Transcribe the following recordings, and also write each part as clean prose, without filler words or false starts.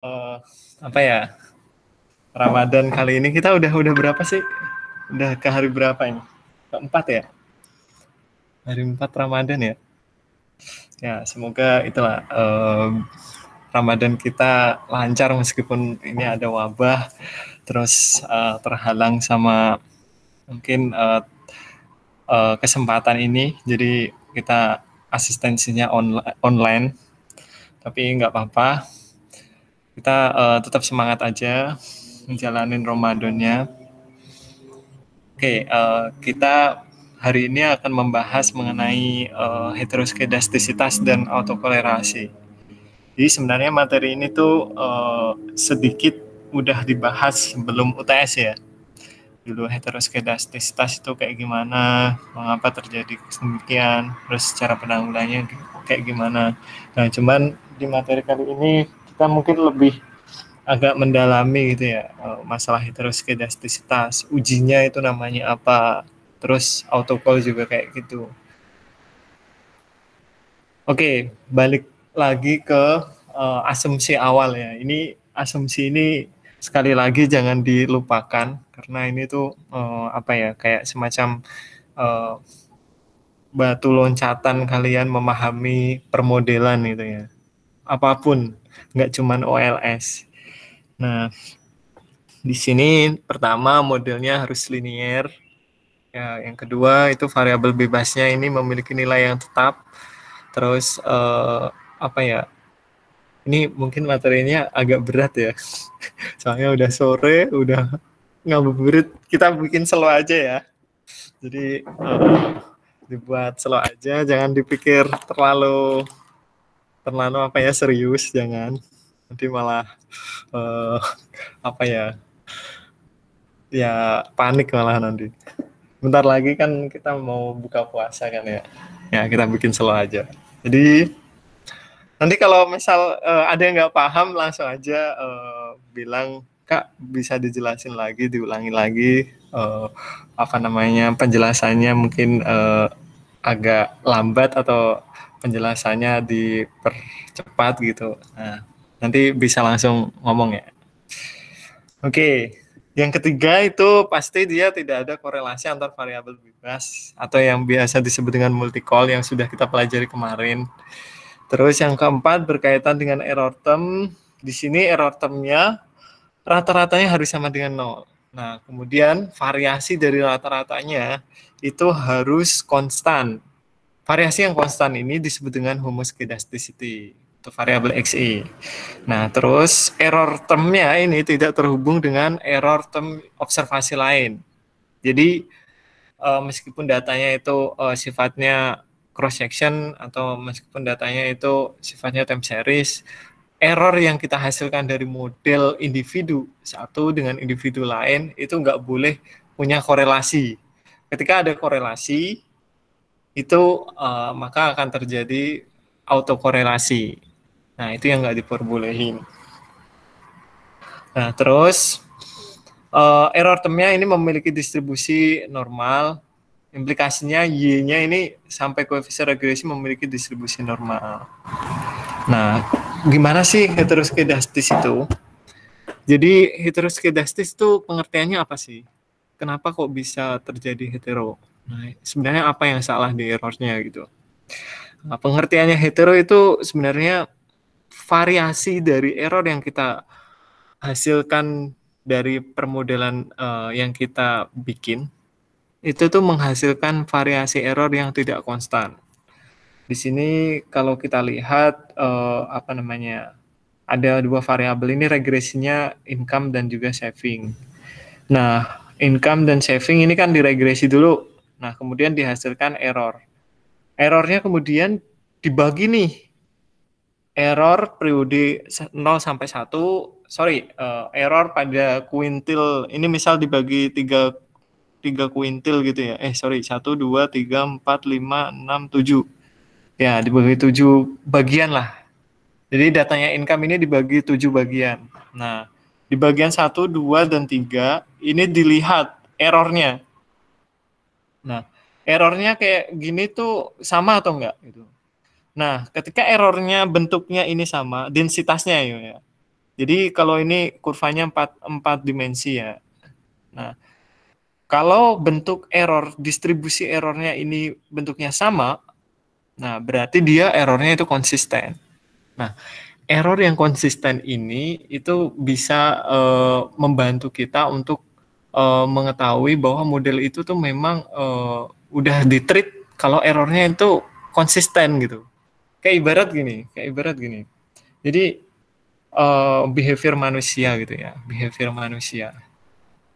eh, apa ya, Ramadan kali ini kita udah berapa sih? Udah ke hari berapa ini? Keempat ya? Hari 4 Ramadan ya? Ya, semoga itulah Ramadan kita lancar meskipun ini ada wabah, terus terhalang sama mungkin kesempatan ini. Jadi kita asistensinya online, tapi nggak apa-apa. Kita tetap semangat aja menjalanin Ramadannya. Oke, kita hari ini akan membahas mengenai heteroskedastisitas dan autokolerasi. Jadi sebenarnya materi ini tuh sedikit udah dibahas sebelum UTS ya. Dulu heteroskedastisitas itu kayak gimana, mengapa terjadi demikian, terus cara penanggulangannya kayak gimana. Nah, cuman di materi kali ini kita mungkin lebih agak mendalami gitu ya, masalah heteroskedastisitas, ujinya itu namanya apa, terus autocall juga kayak gitu. Oke, balik lagi ke asumsi awal ya. Ini asumsi ini sekali lagi jangan dilupakan karena ini tuh apa ya, kayak semacam uh, batu loncatan kalian memahami permodelan gitu ya. Apapun, nggak cuman OLS. Nah, di sini pertama modelnya harus linear. Ya, yang kedua itu variabel bebasnya ini memiliki nilai yang tetap. Terus apa ya? Ini mungkin materinya agak berat ya. Soalnya udah sore, udah ngabuburit. Kita bikin slow aja ya. Jadi dibuat slow aja, jangan dipikir terlalu terlalu apa ya, serius, jangan. Nanti malah eh, apa ya? Ya panik malah nanti. Bentar lagi kan kita mau buka puasa kan ya. Ya kita bikin slow aja. Jadi nanti kalau misal ada yang nggak paham langsung aja bilang, Kak bisa dijelasin lagi, diulangi lagi apa namanya penjelasannya mungkin agak lambat atau penjelasannya dipercepat gitu. Nah, nanti bisa langsung ngomong ya. Oke, yang ketiga itu pasti dia tidak ada korelasi antar variabel bebas atau yang biasa disebut dengan multicall yang sudah kita pelajari kemarin. Terus yang keempat berkaitan dengan error term. Di sini error termnya rata-ratanya harus sama dengan nol. Nah, kemudian variasi dari rata-ratanya itu harus konstan. Variasi yang konstan ini disebut dengan homoskedasticity atau variabel XE. Nah, terus error termnya ini tidak terhubung dengan error term observasi lain. Jadi meskipun datanya itu sifatnya cross section atau meskipun datanya itu sifatnya time series, error yang kita hasilkan dari model individu satu dengan individu lain itu nggak boleh punya korelasi. Ketika ada korelasi, itu maka akan terjadi autokorelasi. Nah, itu yang nggak diperbolehin. Nah, terus error termnya ini memiliki distribusi normal. Implikasinya Y-nya ini sampai koefisien regresi memiliki distribusi normal. Nah, gimana sih heteroskedastis itu? Jadi heteroskedastis itu pengertiannya apa sih? Kenapa kok bisa terjadi hetero? Nah, sebenarnya apa yang salah di errornya gitu? Nah, pengertiannya hetero itu sebenarnya variasi dari error yang kita hasilkan dari permodelan yang kita bikin itu tuh menghasilkan variasi error yang tidak konstan. Di sini kalau kita lihat apa namanya, ada dua variabel ini regresinya income dan juga saving. Nah, income dan saving ini kan diregresi dulu. Nah, kemudian dihasilkan error. Errornya kemudian dibagi nih, error periode 0 sampai 1, sorry, error pada kuintil ini misal dibagi tiga kuintil gitu ya. Sorry, 1, 2, 3, 4, 5, 6, 7. Ya, dibagi 7 bagian lah. Jadi datanya income ini dibagi 7 bagian. Nah, di bagian 1, 2, dan 3 ini dilihat errornya. Nah, errornya kayak gini tuh sama atau enggak gitu. Nah, ketika errornya bentuknya ini sama, densitasnya ya. Jadi kalau ini kurvanya 4 dimensi ya. Nah, kalau bentuk error, distribusi errornya ini bentuknya sama, nah berarti dia errornya itu konsisten. Nah, error yang konsisten ini itu bisa membantu kita untuk mengetahui bahwa model itu tuh memang udah ditreat kalau errornya itu konsisten gitu. Kayak ibarat gini. Jadi behavior manusia gitu ya, behavior manusia.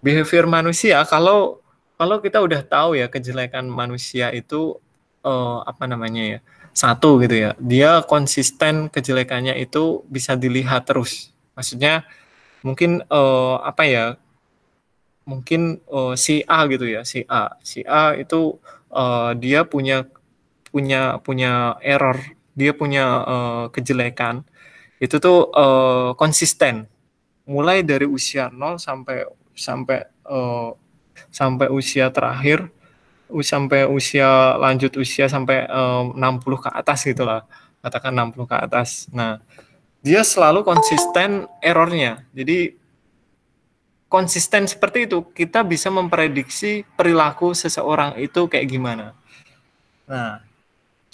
Behavior manusia kalau kalau kita udah tahu ya kejelekan manusia itu apa namanya ya, satu gitu ya, dia konsisten kejelekannya itu bisa dilihat terus. Maksudnya mungkin apa ya, mungkin si A gitu ya, si A itu dia punya punya punya error, dia punya kejelekan itu tuh konsisten mulai dari usia 0 sampai sampai eh, sampai usia terakhir, sampai usia lanjut usia sampai 60 ke atas gitulah, katakan 60 ke atas. Nah, dia selalu konsisten errornya. Jadi konsisten seperti itu kita bisa memprediksi perilaku seseorang itu kayak gimana. Nah,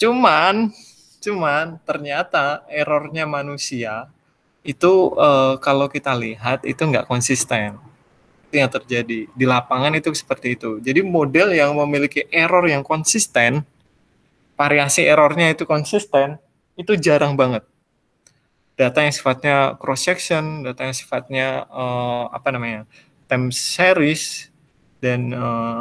cuman cuman ternyata errornya manusia itu kalau kita lihat itu nggak konsisten. Itu yang terjadi di lapangan itu seperti itu. Jadi model yang memiliki error yang konsisten, variasi errornya itu konsisten, itu jarang banget. Data yang sifatnya cross section, data yang sifatnya apa namanya, time series, dan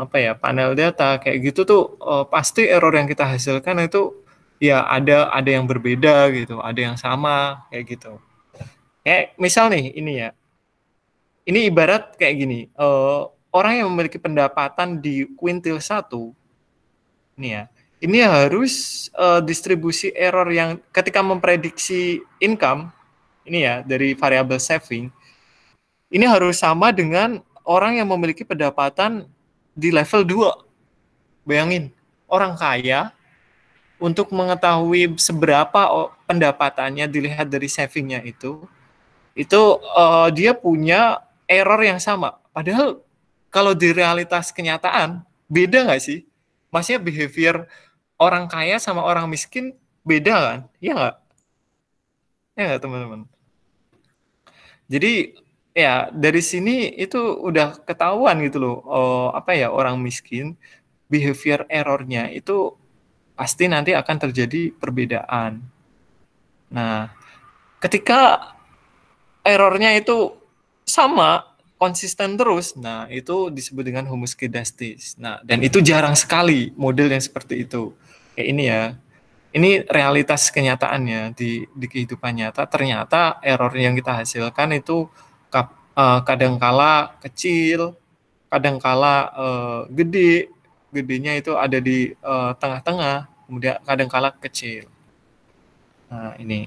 apa ya, panel data kayak gitu tuh pasti error yang kita hasilkan itu ya ada yang berbeda gitu, ada yang sama kayak gitu. Kayak misal nih ini ya, ini ibarat kayak gini, orang yang memiliki pendapatan di kuintil 1, ini ya, ini harus distribusi error yang ketika memprediksi income, ini ya, dari variabel saving, ini harus sama dengan orang yang memiliki pendapatan di level 2. Bayangin, orang kaya untuk mengetahui seberapa pendapatannya dilihat dari savingnya itu dia punya error yang sama. Padahal kalau di realitas kenyataan beda nggak sih? Maksudnya behavior orang kaya sama orang miskin beda kan? Iya nggak? Ya nggak teman-teman? Jadi ya dari sini itu udah ketahuan gitu loh. Apa ya, orang miskin behavior errornya itu pasti nanti akan terjadi perbedaan. Nah, ketika errornya itu sama, konsisten terus, nah itu disebut dengan homoskedastis. Nah, dan itu jarang sekali model yang seperti itu. Kayak ini ya, ini realitas kenyataannya di kehidupan nyata. Ternyata error yang kita hasilkan itu kadangkala kecil, kadangkala gede, gedenya itu ada di tengah-tengah, kemudian kadangkala kecil. Nah, ini.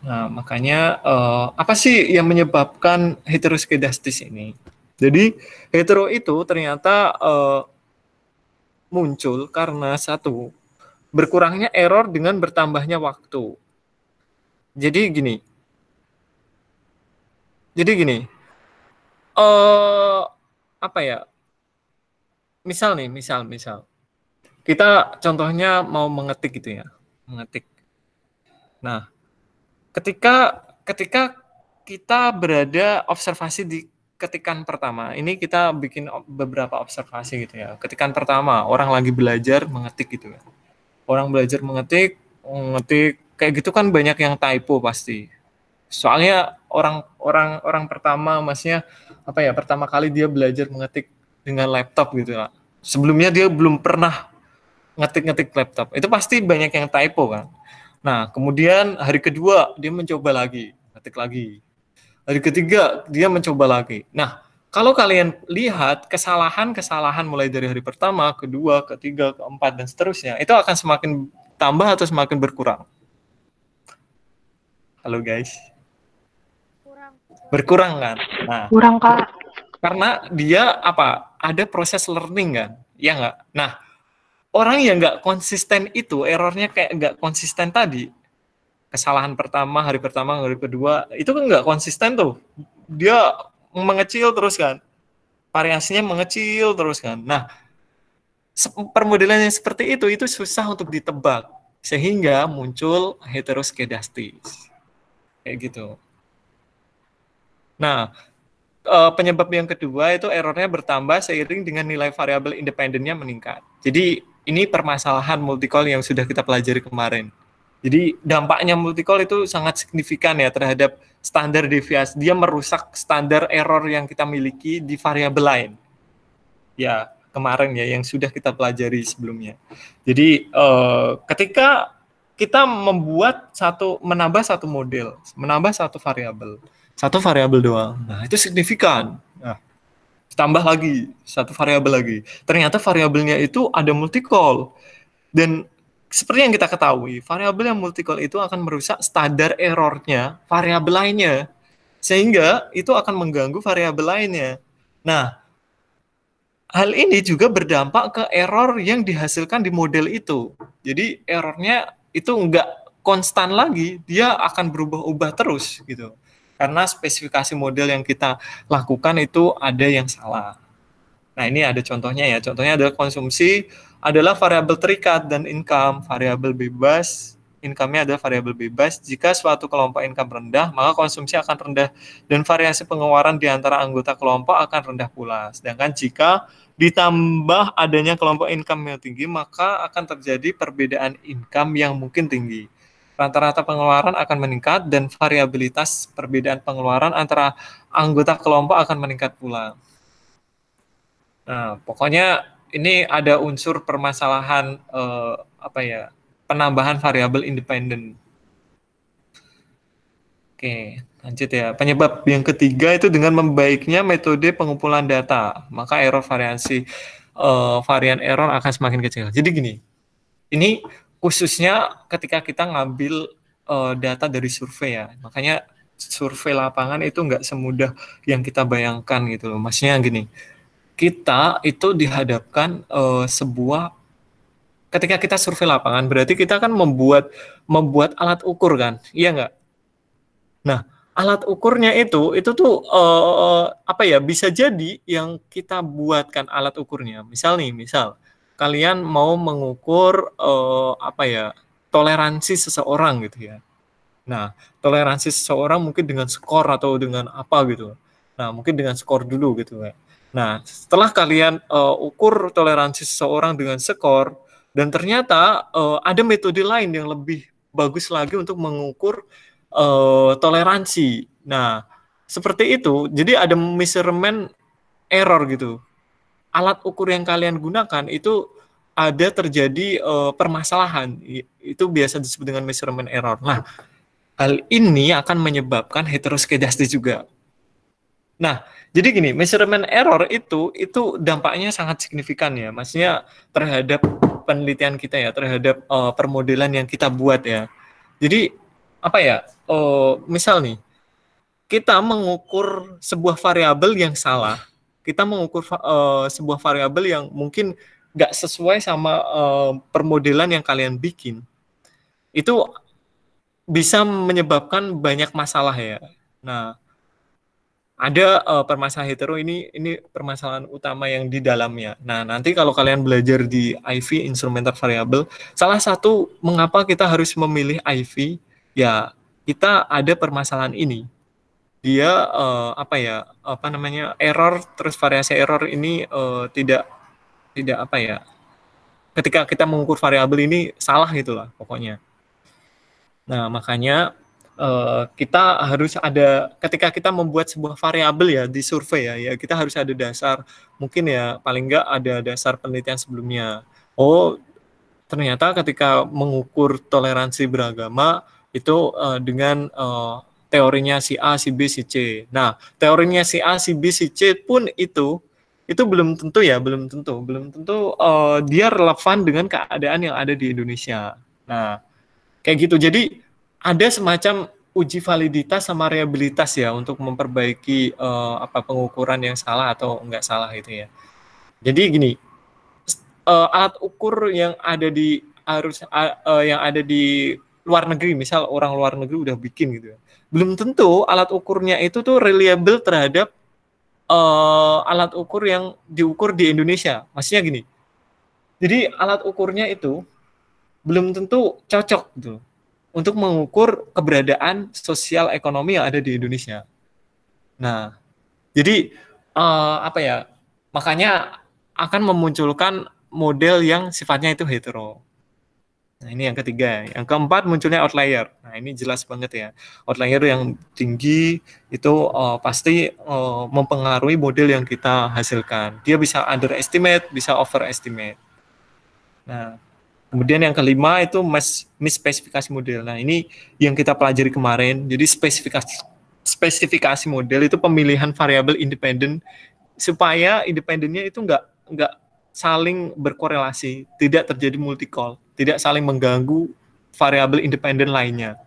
Nah, makanya apa sih yang menyebabkan heteroskedastis ini? Jadi hetero itu ternyata muncul karena satu, berkurangnya error dengan bertambahnya waktu. Jadi gini, jadi gini, apa ya? Misal nih, misal kita contohnya mau mengetik gitu ya, mengetik. Nah, ketika ketika kita berada observasi di ketikan pertama, ini kita bikin beberapa observasi gitu ya. Ketikan pertama, orang lagi belajar mengetik gitu ya. Orang belajar mengetik kayak gitu kan banyak yang typo pasti. Soalnya orang pertama, maksudnya apa ya, pertama kali dia belajar mengetik dengan laptop gitu lah. Sebelumnya dia belum pernah ngetik-ngetik laptop. Itu pasti banyak yang typo kan. Nah, kemudian hari kedua dia mencoba lagi, ngetik lagi. Hari ketiga dia mencoba lagi. Nah, kalau kalian lihat kesalahan-kesalahan mulai dari hari pertama, kedua, ketiga, keempat, dan seterusnya, itu akan semakin tambah atau semakin berkurang? Halo guys. Berkurang kan? Nah, Kurang, Kak. karena dia apa? Ada proses learning kan? Ya nggak? Nah, orang yang nggak konsisten itu, errornya kayak nggak konsisten tadi, kesalahan pertama, hari kedua, itu kan nggak konsisten tuh. Dia mengecil terus kan, variasinya mengecil terus kan. Nah, permodelan yang seperti itu susah untuk ditebak, sehingga muncul heteroskedastis. Kayak gitu. Nah, penyebab yang kedua itu errornya bertambah seiring dengan nilai variabel independennya meningkat. Jadi ini permasalahan multicall yang sudah kita pelajari kemarin. Jadi dampaknya multicall itu sangat signifikan ya terhadap standar deviasi. Dia merusak standar error yang kita miliki di variabel lain. Ya, kemarin ya yang sudah kita pelajari sebelumnya. Jadi ketika kita menambah satu model, menambah satu variabel doang. Nah, itu signifikan. Nah, tambah lagi satu variabel lagi. Ternyata variabelnya itu ada multicall. Dan seperti yang kita ketahui, variabel yang multicall itu akan merusak standar errornya variabel lainnya. Sehingga itu akan mengganggu variabel lainnya. Nah, hal ini juga berdampak ke error yang dihasilkan di model itu. Jadi errornya itu nggak konstan lagi, dia akan berubah-ubah terus gitu. Karena spesifikasi model yang kita lakukan itu ada yang salah. Nah, ini ada contohnya ya. Contohnya adalah konsumsi adalah variabel terikat dan income variabel bebas. Income-nya adalah variabel bebas. Jika suatu kelompok income rendah, maka konsumsi akan rendah dan variasi pengeluaran di antara anggota kelompok akan rendah pula. Sedangkan jika ditambah adanya kelompok income yang tinggi, maka akan terjadi perbedaan income yang mungkin tinggi. Rata-rata pengeluaran akan meningkat dan variabilitas perbedaan pengeluaran antara anggota kelompok akan meningkat pula. Nah, pokoknya ini ada unsur permasalahan penambahan variabel independen. Oke, lanjut ya. Penyebab yang ketiga itu dengan membaiknya metode pengumpulan data, maka varian error akan semakin kecil. Jadi gini, ini khususnya ketika kita ngambil data dari survei ya. Makanya survei lapangan itu nggak semudah yang kita bayangkan gitu loh. Maksudnya gini, kita itu dihadapkan ketika kita survei lapangan berarti kita kan membuat alat ukur kan, iya nggak? Nah, alat ukurnya itu tuh bisa jadi yang kita buatkan alat ukurnya. Misal kalian mau mengukur toleransi seseorang gitu ya. Nah, toleransi seseorang mungkin dengan skor atau dengan apa gitu. Nah, mungkin dengan skor dulu gitu ya. Nah, setelah kalian ukur toleransi seseorang dengan skor, dan ternyata ada metode lain yang lebih bagus lagi untuk mengukur toleransi. Nah, seperti itu. Jadi ada measurement error gitu. Alat ukur yang kalian gunakan itu ada terjadi permasalahan. Itu biasa disebut dengan measurement error. Nah, hal ini akan menyebabkan heteroskedastis juga. Nah, jadi gini, measurement error itu dampaknya sangat signifikan ya. Maksudnya terhadap penelitian kita ya, terhadap permodelan yang kita buat ya. Jadi misal nih, kita mengukur sebuah variabel yang salah, kita mengukur sebuah variabel yang mungkin nggak sesuai sama permodelan yang kalian bikin, itu bisa menyebabkan banyak masalah ya. Nah, ada permasalahan hetero ini permasalahan utama yang di dalamnya. Nah, nanti kalau kalian belajar di IV instrumental variable, salah satu mengapa kita harus memilih IV ya kita ada permasalahan ini. Dia error terus variasi error ini tidak ketika kita mengukur variabel ini salah gitulah pokoknya. Nah, makanya kita harus ada ketika kita membuat sebuah variabel ya di survei ya kita harus ada dasar, mungkin ya paling enggak ada dasar penelitian sebelumnya. Oh, ternyata ketika mengukur toleransi beragama itu dengan teorinya si A, si B, si C. Nah, teorinya si A, si B, si C pun itu belum tentu dia relevan dengan keadaan yang ada di Indonesia. Nah, kayak gitu. Jadi ada semacam uji validitas sama reliabilitas ya untuk memperbaiki pengukuran yang salah atau enggak salah itu ya. Jadi gini, alat ukur yang ada di luar negeri, misal orang luar negeri udah bikin gitu ya, belum tentu alat ukurnya itu tuh reliable terhadap alat ukur yang diukur di Indonesia. Maksudnya gini, jadi alat ukurnya itu belum tentu cocok gitu untuk mengukur keberadaan sosial ekonomi yang ada di Indonesia. Nah, jadi apa ya? Makanya akan memunculkan model yang sifatnya itu hetero. Nah, ini yang ketiga. Yang keempat munculnya outlier. Nah, ini jelas banget ya. Outlier yang tinggi itu pasti mempengaruhi model yang kita hasilkan. Dia bisa underestimate, bisa overestimate. Nah, kemudian yang kelima itu misspesifikasi model. Nah, ini yang kita pelajari kemarin. Jadi spesifikasi model itu pemilihan variabel independen supaya independennya itu nggak saling berkorelasi, tidak terjadi multi-call, tidak saling mengganggu variabel independen lainnya.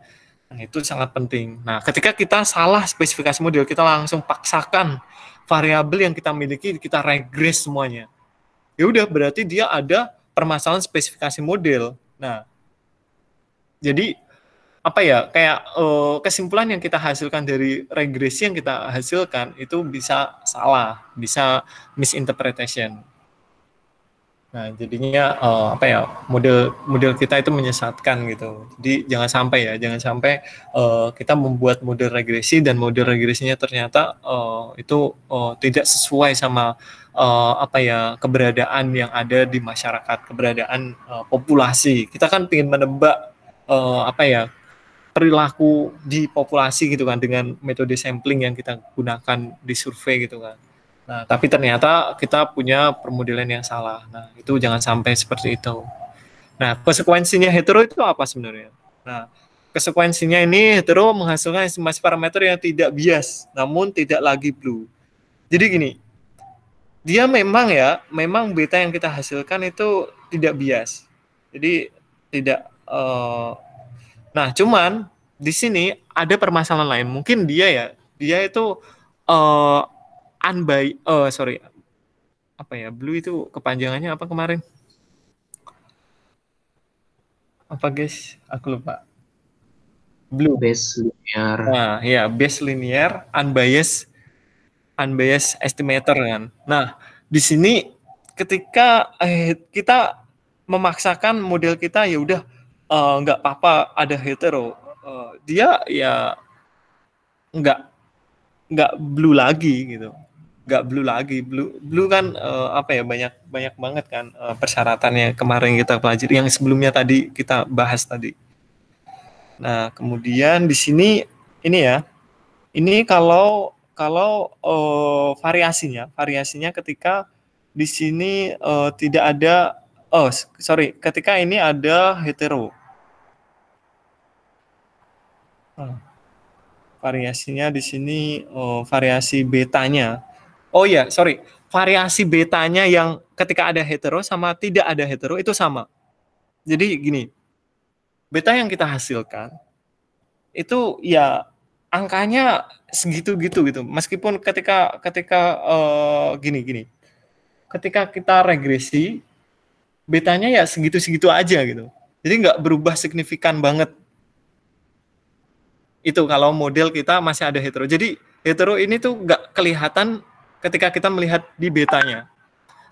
Nah, itu sangat penting. Nah, ketika kita salah spesifikasi model, kita langsung paksakan variabel yang kita miliki, kita regress semuanya. Ya udah, berarti dia ada permasalahan spesifikasi model. Nah, jadi apa ya, kayak kesimpulan yang kita hasilkan dari regresi yang kita hasilkan itu bisa salah, bisa misinterpretation. Nah, jadinya apa ya, model kita itu menyesatkan gitu. Jadi jangan sampai ya, jangan sampai kita membuat model regresi dan model regresinya ternyata itu tidak sesuai sama apa ya, keberadaan yang ada di masyarakat, keberadaan populasi. Kita kan ingin menebak apa ya, perilaku di populasi gitu kan dengan metode sampling yang kita gunakan di survei gitu kan. Nah, tapi ternyata kita punya permodelan yang salah. Nah, itu jangan sampai seperti itu. Nah, konsekuensinya hetero itu apa sebenarnya? Nah, konsekuensinya ini hetero menghasilkan estimasi parameter yang tidak bias, namun tidak lagi blue. Jadi gini, dia memang beta yang kita hasilkan itu tidak bias. Jadi tidak nah, cuman di sini ada permasalahan lain. Mungkin dia itu sorry, apa ya, blue itu kepanjangannya apa kemarin? Apa guys? Aku lupa. Blue. Base linear. Nah, ya, base linear, unbiased estimator kan. Nah, di sini ketika kita memaksakan model kita, ya udah nggak apa-apa ada hetero, dia ya nggak nggak blue lagi gitu, nggak blue lagi. Blue kan apa ya, banyak banyak banget kan persyaratannya kemarin kita pelajari yang sebelumnya tadi kita bahas tadi. Nah, kemudian di sini ini ya, ini kalau kalau variasinya ketika di sini tidak ada, ketika ini ada hetero. Variasinya di sini variasi betanya. Oh ya, sorry. Variasi betanya yang ketika ada hetero sama tidak ada hetero itu sama. Jadi gini, beta yang kita hasilkan itu ya angkanya segitu-gitu gitu. Meskipun ketika gini. Ketika kita regresi, betanya ya segitu-segitu aja gitu. Jadi nggak berubah signifikan banget. Itu kalau model kita masih ada hetero. Jadi hetero ini tuh nggak kelihatan ketika kita melihat di betanya.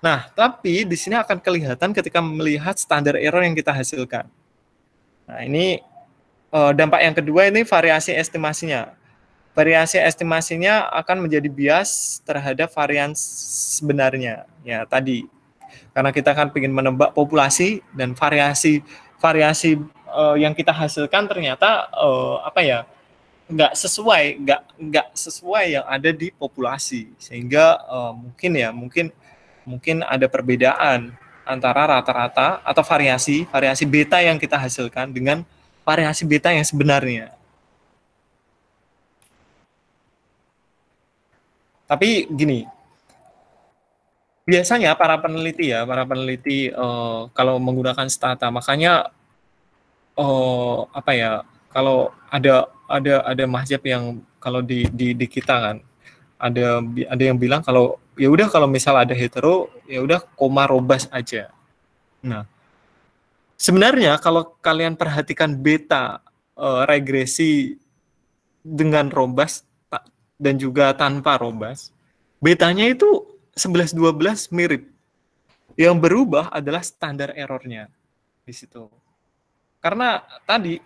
Nah, tapi di sini akan kelihatan ketika melihat standar error yang kita hasilkan. Nah, ini dampak yang kedua, ini variasi estimasinya. Variasi estimasinya akan menjadi bias terhadap varian sebenarnya. Ya, tadi. Karena kita kan ingin menebak populasi dan variasi yang kita hasilkan ternyata apa ya, nggak sesuai yang ada di populasi, sehingga mungkin ada perbedaan antara rata-rata atau variasi beta yang kita hasilkan dengan variasi beta yang sebenarnya. Tapi gini, biasanya para peneliti kalau menggunakan stata, makanya apa ya, kalau ada mazhab yang kalau di kita kan ada yang bilang kalau ya udah, kalau misal ada hetero ya udah koma robas aja. Nah, Sebenarnya kalau kalian perhatikan beta regresi dengan robust dan juga tanpa robust, betanya itu 11-12 mirip. Yang berubah adalah standar errornya di situ. Karena tadi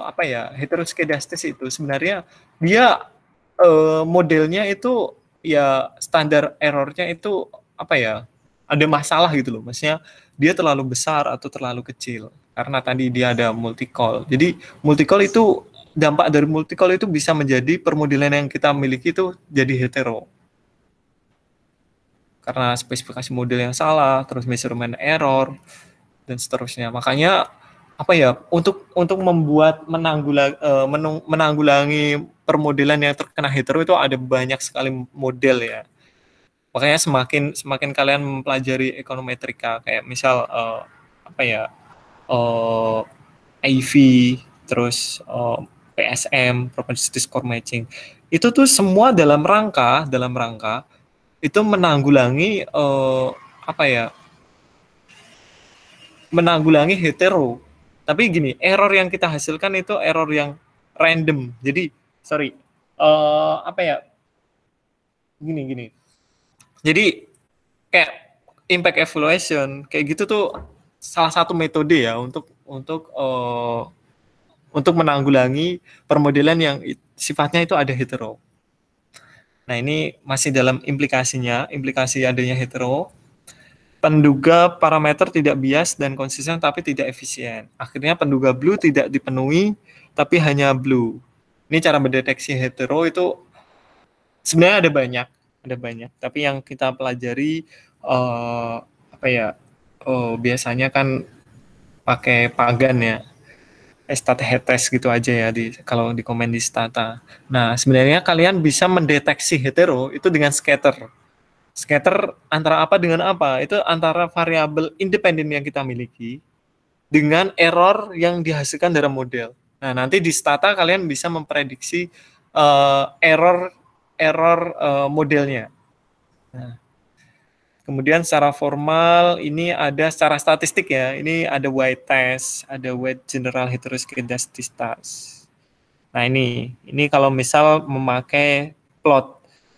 apa ya, heteroskedastis itu sebenarnya dia modelnya itu ya standar errornya itu apa ya, ada masalah gitu loh, maksudnya dia terlalu besar atau terlalu kecil karena tadi dia ada multi-call. Jadi multi-call itu, dampak dari multi-call itu bisa menjadi permodelan yang kita miliki itu jadi hetero karena spesifikasi model yang salah, terus measurement error dan seterusnya. Makanya apa ya, untuk membuat menanggulangi permodelan yang terkena hetero itu ada banyak sekali model ya. Makanya semakin semakin kalian mempelajari ekonometrika kayak misal apa ya, IV, terus PSM, propensity score matching, itu tuh semua dalam rangka itu menanggulangi apa ya, menanggulangi hetero. Tapi gini, error yang kita hasilkan itu error yang random. Jadi, sorry, apa ya, gini. Jadi, kayak impact evaluation, kayak gitu tuh salah satu metode ya untuk menanggulangi permodelan yang sifatnya itu ada hetero. Nah, ini masih dalam implikasi adanya hetero. Penduga parameter tidak bias dan konsisten tapi tidak efisien. Akhirnya penduga blue tidak dipenuhi tapi hanya blue. Ini cara mendeteksi hetero itu sebenarnya ada banyak. Tapi yang kita pelajari apa ya? Biasanya kan pakai Pagan ya. Stat head test gitu aja ya kalau di komen di Stata. Nah, sebenarnya kalian bisa mendeteksi hetero itu dengan scatter. Scatter antara apa dengan apa? Itu antara variabel independen yang kita miliki dengan error yang dihasilkan dari model. Nah, nanti di Stata kalian bisa memprediksi error modelnya. Nah, kemudian secara formal ini ada secara statistik ya. Ini ada weight test, ada weight general heteroskedastic test. Nah, ini kalau misal memakai plot.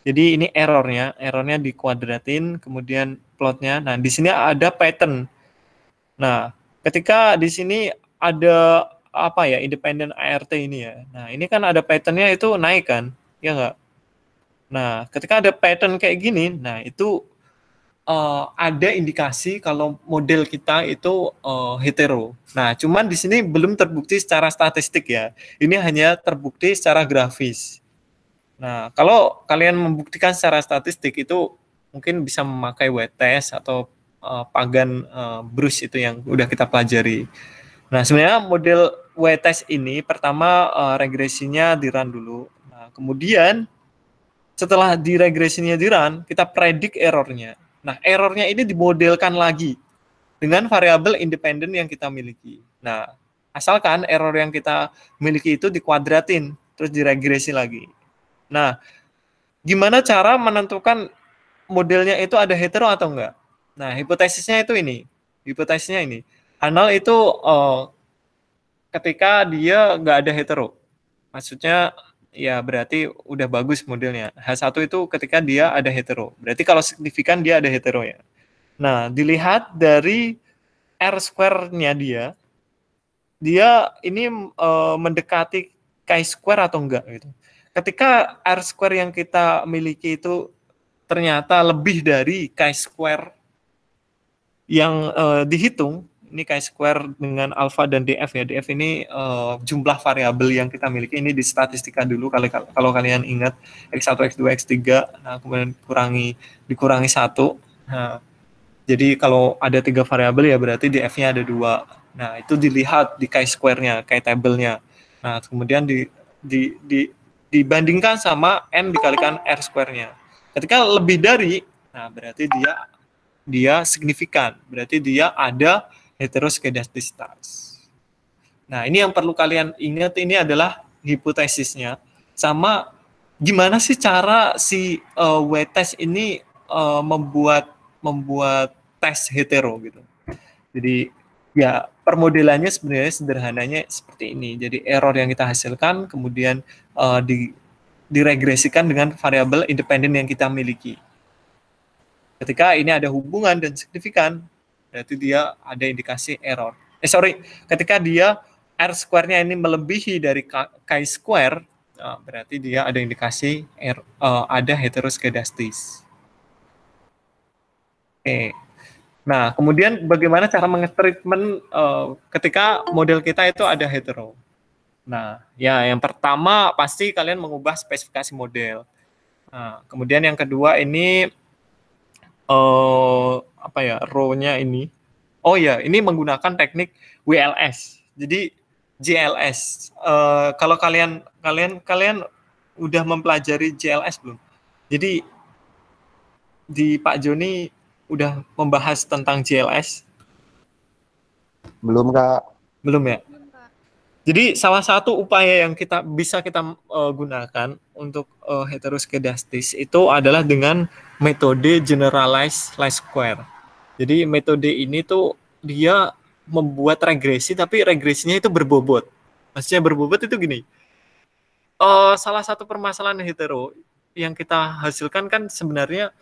Jadi ini errornya dikuadratin, kemudian plotnya. Nah, di sini ada pattern. Nah, ketika di sini ada apa ya, independent ART ini ya. Nah, ini kan ada patternnya itu naik kan, ya nggak? Nah, ketika ada pattern kayak gini, nah itu ada indikasi kalau model kita itu hetero. Nah, cuman di sini belum terbukti secara statistik ya. Ini hanya terbukti secara grafis. Nah, kalau kalian membuktikan secara statistik itu mungkin bisa memakai weight test atau Pagan Bruce itu yang udah kita pelajari. Nah, sebenarnya model weight test ini pertama regresinya di-run dulu. Nah, kemudian setelah diregresinya di-run, kita predik errornya. Nah, errornya ini dimodelkan lagi dengan variabel independen yang kita miliki. Nah, asalkan error yang kita miliki itu dikuadratin, terus diregresi lagi. Nah, gimana cara menentukan modelnya itu ada hetero atau enggak? Nah, hipotesisnya ini. Anal itu ketika dia enggak ada hetero. Maksudnya ya berarti udah bagus modelnya. H1 itu ketika dia ada hetero. Berarti kalau signifikan dia ada hetero ya. Nah, dilihat dari R square-nya dia ini mendekati chi-square atau enggak gitu. Ketika R square yang kita miliki itu ternyata lebih dari chi-square yang dihitung, ini chi-square dengan alpha dan df ya. Df ini jumlah variabel yang kita miliki, ini distatistikkan dulu kalau kalian ingat x1, x2, x3, nah kemudian dikurangi 1. Nah, jadi kalau ada 3 variabel ya berarti df-nya ada 2. Nah, itu dilihat di chi-square-nya, chi-table-nya. Nah, kemudian dibandingkan sama n dikalikan r square-nya. Ketika lebih dari, nah berarti dia signifikan, berarti dia ada heteroskedastisitas. Nah, ini yang perlu kalian ingat, ini adalah hipotesisnya. Sama gimana sih cara si weight test ini membuat tes hetero gitu. Jadi Ya, permodelannya sebenarnya sederhananya seperti ini. Jadi error yang kita hasilkan kemudian diregresikan dengan variabel independen yang kita miliki. Ketika ini ada hubungan dan signifikan, berarti dia ada indikasi error. Ketika dia R square-nya ini melebihi dari chi square, berarti dia ada indikasi ada heteroskedastis. Oke. Nah, kemudian bagaimana cara mengetreatment ketika model kita itu ada hetero? Nah, ya yang pertama pasti kalian mengubah spesifikasi model. Nah, kemudian yang kedua ini apa ya, row-nya ini. Oh ya, ini menggunakan teknik WLS. Jadi JLS. Kalau kalian udah mempelajari JLS belum? Jadi di Pak Joni udah membahas tentang JLS? Belum, Kak. Belum ya? Jadi salah satu upaya yang bisa kita gunakan untuk heteroskedastis itu adalah dengan metode generalized least square. Jadi metode ini tuh dia membuat regresi, tapi regresinya itu berbobot. Maksudnya berbobot itu gini. Salah satu permasalahan hetero yang kita hasilkan kan sebenarnya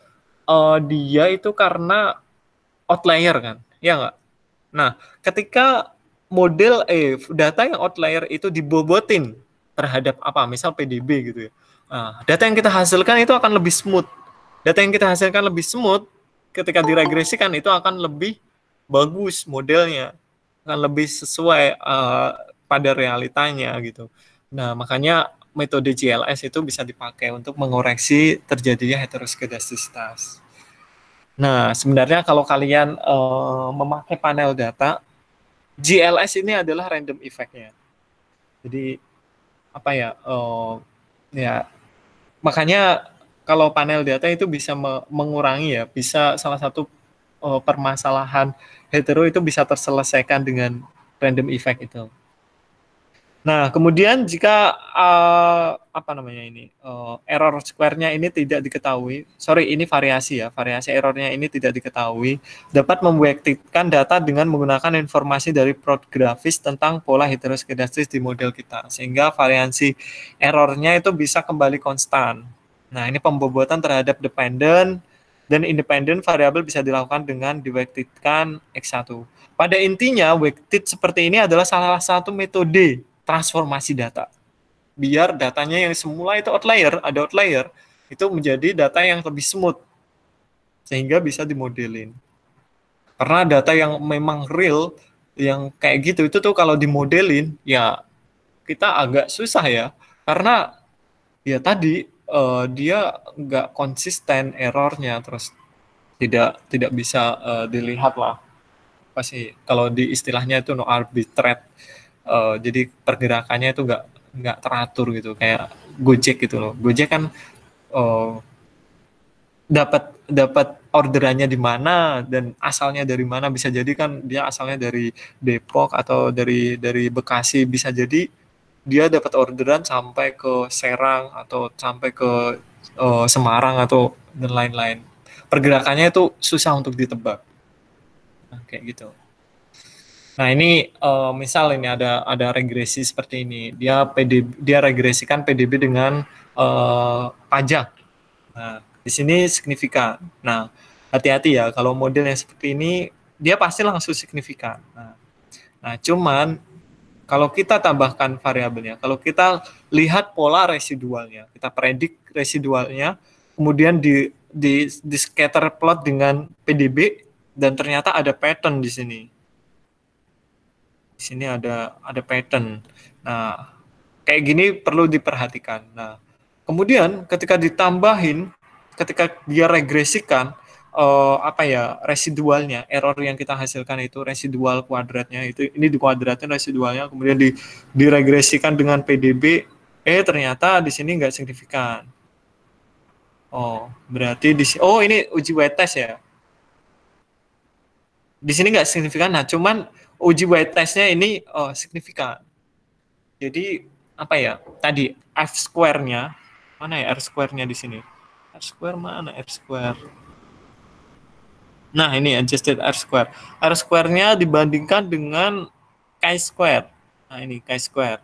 dia itu karena outlier kan, ya nggak? Nah, ketika data yang outlier itu dibobotin terhadap apa, misal PDB gitu ya. Nah, data yang kita hasilkan itu akan lebih smooth. Data yang kita hasilkan lebih smooth, ketika diregresikan itu akan lebih bagus modelnya, akan lebih sesuai pada realitanya gitu. Nah, makanya metode JLS itu bisa dipakai untuk mengoreksi terjadinya heteroskedastisitas. Nah, sebenarnya kalau kalian memakai panel data, GLS ini adalah random effect-nya. Jadi apa ya? Ya makanya kalau panel data itu bisa mengurangi ya, bisa salah satu permasalahan hetero itu bisa terselesaikan dengan random effect itu. Nah, kemudian jika error square-nya ini tidak diketahui, ini variasi ya, variasi errornya ini tidak diketahui, dapat membuktikan data dengan menggunakan informasi dari plot grafis tentang pola heteroskedastis di model kita, sehingga variasi errornya itu bisa kembali konstan. Nah, ini pembobotan terhadap dependent dan independent variabel bisa dilakukan dengan diwektitkan X1. Pada intinya, wektit seperti ini adalah salah satu metode transformasi data. Biar datanya yang semula itu ada outlier, itu menjadi data yang lebih smooth. Sehingga bisa dimodelin. Karena data yang memang real, yang kayak gitu, itu tuh kalau dimodelin, ya kita agak susah ya. Karena ya tadi, dia nggak konsisten errornya, terus tidak bisa dilihat lah. Pasti kalau di istilahnya itu no arbitrate. Jadi pergerakannya itu nggak teratur gitu, kayak Gojek gitu loh. Gojek kan dapat orderannya di mana dan asalnya dari mana, bisa jadi kan dia asalnya dari Depok atau dari Bekasi, bisa jadi dia dapat orderan sampai ke Serang atau sampai ke Semarang atau dan lain-lain. Pergerakannya itu susah untuk ditebak. Nah, kayak gitu. Nah, ini misal ini ada regresi seperti ini. Dia regresikan PDB dengan pajak. Nah, di sini signifikan. Nah, hati-hati ya kalau model yang seperti ini dia pasti langsung signifikan. Nah, cuman kalau kita tambahkan variabelnya, kalau kita lihat pola residualnya, kita predik residualnya, kemudian di scatter plot dengan PDB dan ternyata ada pattern di sini. Di sini ada pattern. Nah, kayak gini perlu diperhatikan. Nah, kemudian ketika dia regresikan residualnya, error yang kita hasilkan itu residual kuadratnya itu, ini dikuadratin residualnya, kemudian diregresikan dengan PDB, ternyata di sini nggak signifikan. Berarti ini uji weight test ya. Di sini nggak signifikan. Nah, cuman uji weight testnya ini signifikan. Jadi apa ya? Tadi F square-nya mana ya, R square-nya di sini? R square mana R square? Nah, ini adjusted R-square. R-square-nya dibandingkan dengan chi-square. Nah, ini chi-square.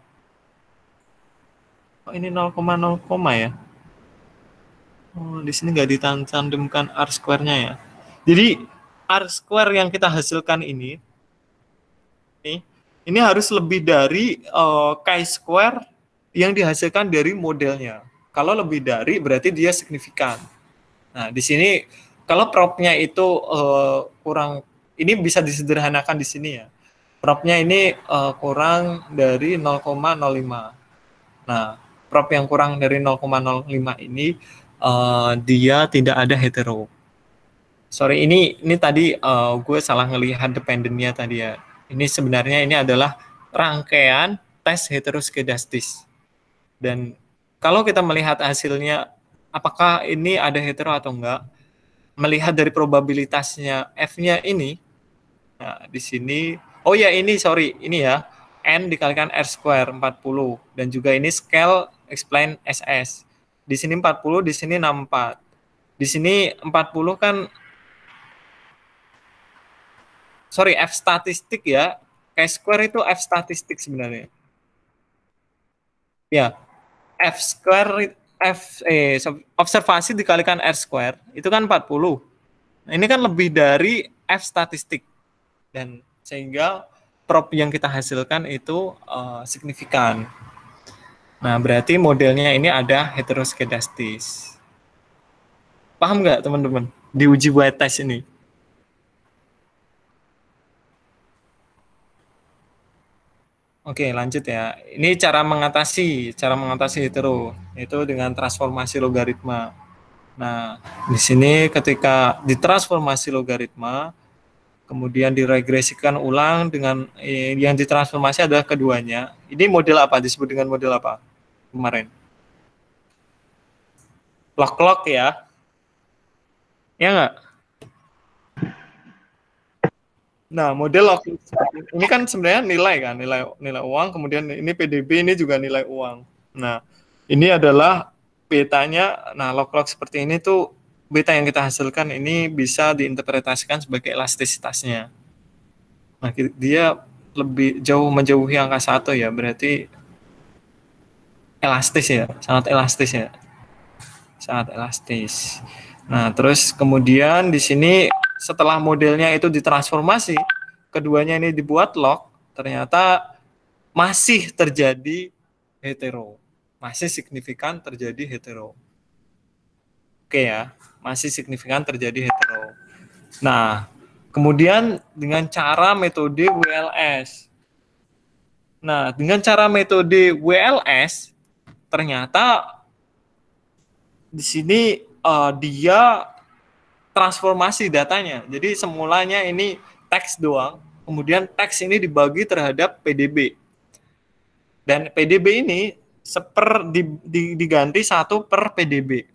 Oh, ini 0,0, ya. Oh, di sini nggak ditandemkan R-square-nya ya. Jadi, R-square yang kita hasilkan ini harus lebih dari chi-square yang dihasilkan dari modelnya. Kalau lebih dari, berarti dia signifikan. Nah, di sini kalau propnya itu kurang, ini bisa disederhanakan di sini ya. Propnya ini kurang dari 0,05. Nah, prop yang kurang dari 0,05 ini dia tidak ada hetero. Sorry, ini tadi gue salah ngelihat dependennya tadi ya. Ini sebenarnya ini adalah rangkaian tes heteroskedastis. Dan kalau kita melihat hasilnya, apakah ini ada hetero atau enggak, melihat dari probabilitasnya F-nya ini, nah di sini, oh ya ini sorry, ini ya, N dikalikan R square 40, dan juga ini scale explain SS. Di sini 40, di sini 64. Di sini 40 kan, sorry, F statistik ya, chi-square itu F statistik sebenarnya. Ya, F square, observasi dikalikan R square, itu kan 40. Nah, ini kan lebih dari F statistik. Dan sehingga prop yang kita hasilkan itu signifikan. Nah, berarti modelnya ini ada heteroskedastis. Paham nggak teman-teman? Di uji buat tes ini. Oke, lanjut ya. Ini cara mengatasi hetero, itu dengan transformasi logaritma. Nah, di sini ketika ditransformasi logaritma, kemudian diregresikan ulang dengan yang ditransformasi adalah keduanya. Ini model apa? Disebut dengan model apa kemarin? Log-log ya? Ya nggak? Nah, model log ini kan sebenarnya nilai kan, nilai uang, kemudian ini PDB, ini juga nilai uang. Nah, ini adalah betanya. Nah, log-log seperti ini tuh beta yang kita hasilkan ini bisa diinterpretasikan sebagai elastisitasnya. Nah, dia lebih jauh menjauhi angka 1 ya, berarti elastis ya, sangat elastis ya. Sangat elastis. Nah, terus kemudian di sini setelah modelnya itu ditransformasi, keduanya ini dibuat log, ternyata masih terjadi hetero. Masih signifikan terjadi hetero. Oke ya, masih signifikan terjadi hetero. Nah, kemudian dengan cara metode WLS. Nah, dengan cara metode WLS, ternyata di sini dia transformasi datanya. Jadi semulanya ini teks doang, kemudian teks ini dibagi terhadap PDB. Dan PDB ini diganti 1 per PDB.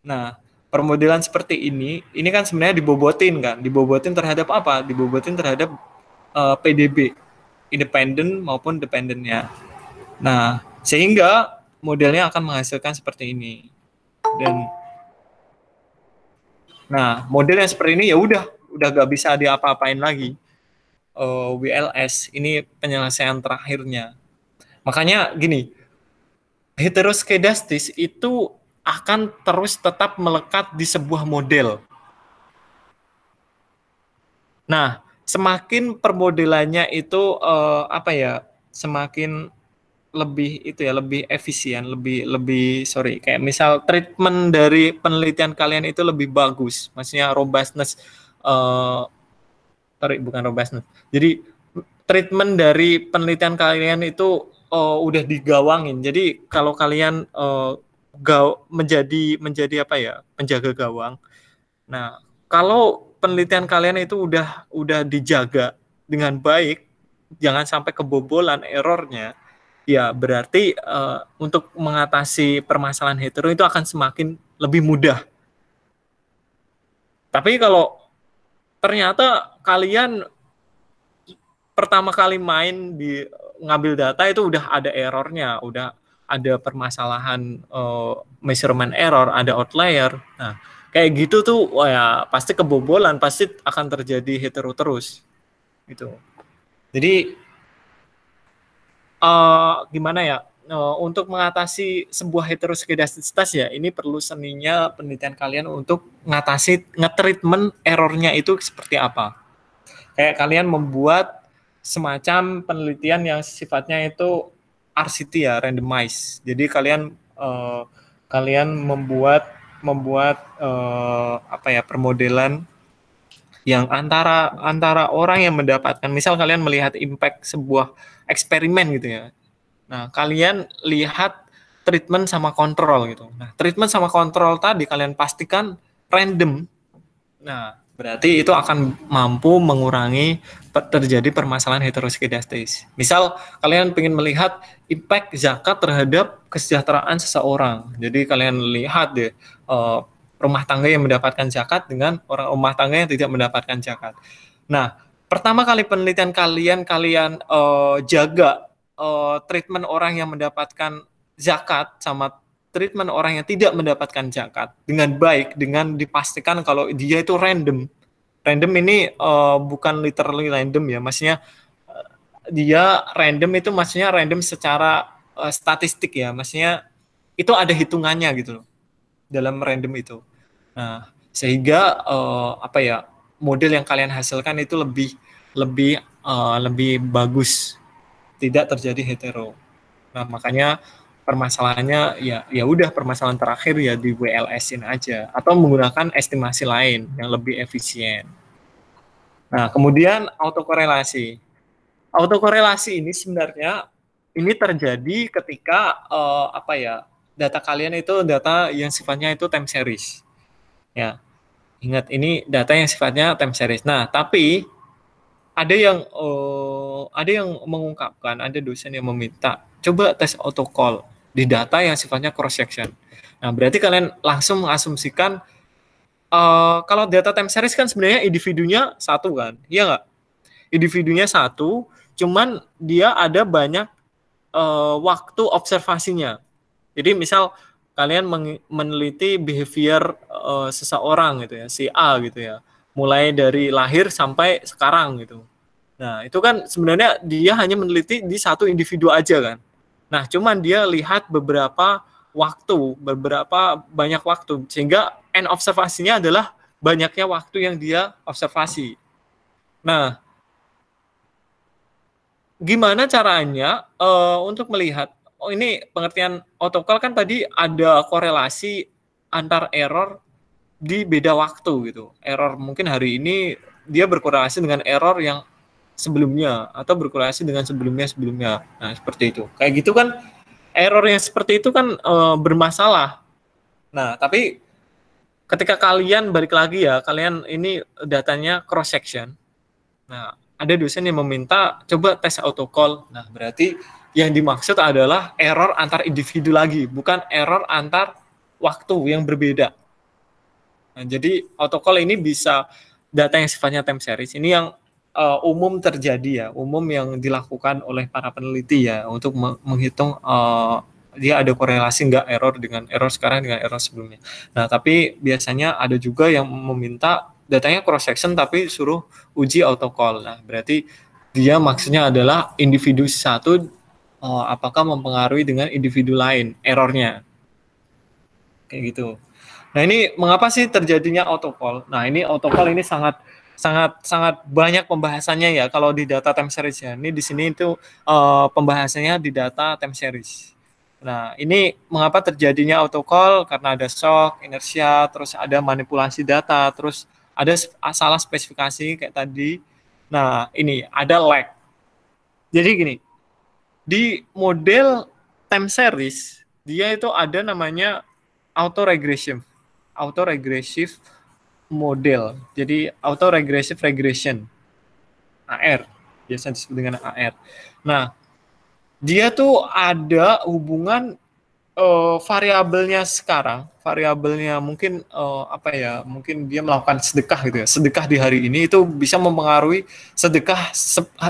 Nah, permodelan seperti ini kan sebenarnya dibobotin kan, dibobotin terhadap apa? Dibobotin terhadap PDB, independen maupun dependennya. Nah, sehingga modelnya akan menghasilkan seperti ini. Dan nah, model yang seperti ini ya udah gak bisa diapa-apain lagi. WLS ini penyelesaian terakhirnya. Makanya gini, heteroskedastis itu akan terus tetap melekat di sebuah model. Nah, semakin permodelannya itu apa ya, semakin lebih itu ya, lebih efisien, lebih sorry, kayak misal treatment dari penelitian kalian itu lebih bagus, maksudnya robustness, sorry bukan robustness, jadi treatment dari penelitian kalian itu udah digawangin. Jadi kalau kalian menjadi apa ya, penjaga gawang. Nah, kalau penelitian kalian itu udah dijaga dengan baik, jangan sampai kebobolan errornya, ya berarti untuk mengatasi permasalahan hetero itu akan semakin lebih mudah. Tapi kalau ternyata kalian pertama kali main di ngambil data itu udah ada errornya, udah ada permasalahan measurement error, ada outlier. Nah, Kayak gitu tuh, wah ya pasti kebobolan, pasti akan terjadi hetero terus gitu. Jadi gimana ya, untuk mengatasi sebuah heteroskedastisitas ya, ini perlu seninya penelitian kalian untuk nge-treatment errornya itu seperti apa. Kayak kalian membuat semacam penelitian yang sifatnya itu RCT ya, randomize. Jadi kalian membuat apa ya, permodelan yang antara orang yang mendapatkan, misal kalian melihat impact sebuah eksperimen gitu ya. Nah, kalian lihat treatment sama kontrol gitu. Nah, treatment sama kontrol tadi kalian pastikan random. Nah, berarti itu akan mampu mengurangi terjadi permasalahan heteroskedastis. Misal kalian ingin melihat impact zakat terhadap kesejahteraan seseorang. Jadi kalian lihat deh rumah tangga yang mendapatkan zakat dengan orang rumah tangga yang tidak mendapatkan zakat. Nah, pertama kali penelitian kalian jaga treatment orang yang mendapatkan zakat sama treatment orang yang tidak mendapatkan zakat dengan baik, dengan dipastikan kalau dia itu random. Random ini bukan literally random ya, maksudnya dia random itu maksudnya random secara statistik ya, maksudnya itu ada hitungannya gitu loh dalam random itu. Nah, sehingga apa ya, model yang kalian hasilkan itu lebih bagus, tidak terjadi hetero. Nah, makanya permasalahannya ya udah, permasalahan terakhir ya di WLS-in aja atau menggunakan estimasi lain yang lebih efisien. Nah, kemudian autokorelasi. Autokorelasi ini sebenarnya ini terjadi ketika apa ya, data kalian itu data yang sifatnya itu time series. Ya, ingat ini data yang sifatnya time series. Nah, tapi ada yang mengungkapkan, ada dosen yang meminta coba tes autocall di data yang sifatnya cross section. Nah, berarti kalian langsung mengasumsikan kalau data time series kan sebenarnya individunya satu kan, iya nggak? Individunya satu, cuman dia ada banyak waktu observasinya. Jadi misal kalian meneliti behavior seseorang gitu ya, si A gitu ya, mulai dari lahir sampai sekarang gitu. Nah, itu kan sebenarnya dia hanya meneliti di satu individu aja kan. Nah, cuman dia lihat beberapa banyak waktu, sehingga end observasinya adalah banyaknya waktu yang dia observasi. Nah, gimana caranya untuk melihat, oh ini pengertian autocall kan tadi ada korelasi antar error di beda waktu gitu. Error mungkin hari ini dia berkorelasi dengan error yang sebelumnya atau berkorelasi dengan sebelumnya. Nah, seperti itu. Kayak gitu kan, error yang seperti itu kan bermasalah. Nah, tapi ketika kalian balik lagi ya, kalian ini datanya cross section. Nah, ada dosen yang meminta coba tes autocall. Nah, berarti yang dimaksud adalah error antar individu lagi, bukan error antar waktu yang berbeda. Nah, jadi autocall ini bisa data yang sifatnya time series. Ini yang umum terjadi ya, umum yang dilakukan oleh para peneliti ya untuk menghitung dia ada korelasi nggak error dengan error sekarang dengan error sebelumnya. Nah, tapi biasanya ada juga yang meminta datanya cross section tapi suruh uji autocall. Nah, berarti dia maksudnya adalah individu satu apakah mempengaruhi dengan individu lain errornya. Kayak gitu. Nah, ini mengapa sih terjadinya autocall? Nah, ini autocall ini sangat banyak pembahasannya ya kalau di data time series ya. Ini di sini itu pembahasannya di data time series. Nah, ini mengapa terjadinya autocall? Karena ada shock, inersia, terus ada manipulasi data, terus ada salah spesifikasi kayak tadi. Nah, ini ada lag. Jadi gini, di model time series dia itu ada namanya autoregressive model. Jadi autoregressive regression, AR, biasa disebut dengan AR. Nah, dia tuh ada hubungan variabelnya sekarang, variabelnya mungkin apa ya, mungkin dia melakukan sedekah gitu ya. Sedekah di hari ini itu bisa mempengaruhi sedekah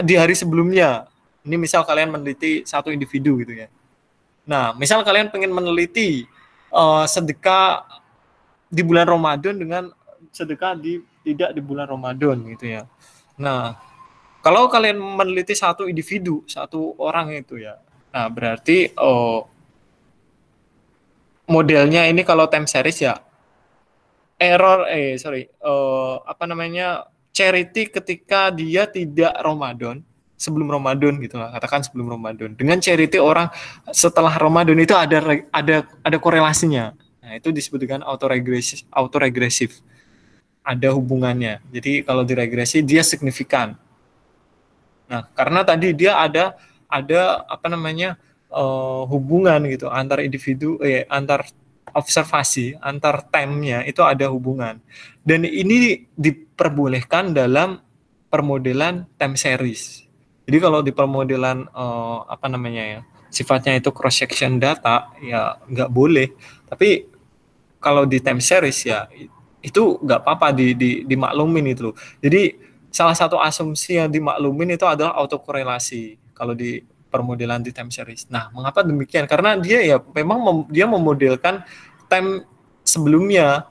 di hari sebelumnya. Ini misal kalian meneliti satu individu gitu ya. Nah, misal kalian pengen meneliti sedekah di bulan Ramadan dengan sedekah tidak di bulan Ramadan gitu ya. Nah, kalau kalian meneliti satu individu, satu orang itu ya, nah berarti modelnya ini kalau time series ya apa namanya, charity ketika dia tidak Ramadan, sebelum Ramadan gitu lah, katakan sebelum Ramadan, dengan charity orang setelah Ramadan itu ada korelasinya. Nah, itu disebut dengan autoregresif, ada hubungannya. Jadi kalau diregresi dia signifikan. Nah, karena tadi dia ada apa namanya, hubungan gitu antar individu, antar observasi, antar time-nya itu ada hubungan. Dan ini diperbolehkan dalam permodelan time series. Jadi kalau di permodelan apa namanya ya, sifatnya itu cross section data ya nggak boleh. Tapi kalau di time series ya itu nggak apa-apa dimaklumin itu loh. Jadi salah satu asumsi yang dimaklumin itu adalah autokorelasi kalau di permodelan di time series. Nah, mengapa demikian? Karena dia ya memang dia memodelkan time sebelumnya,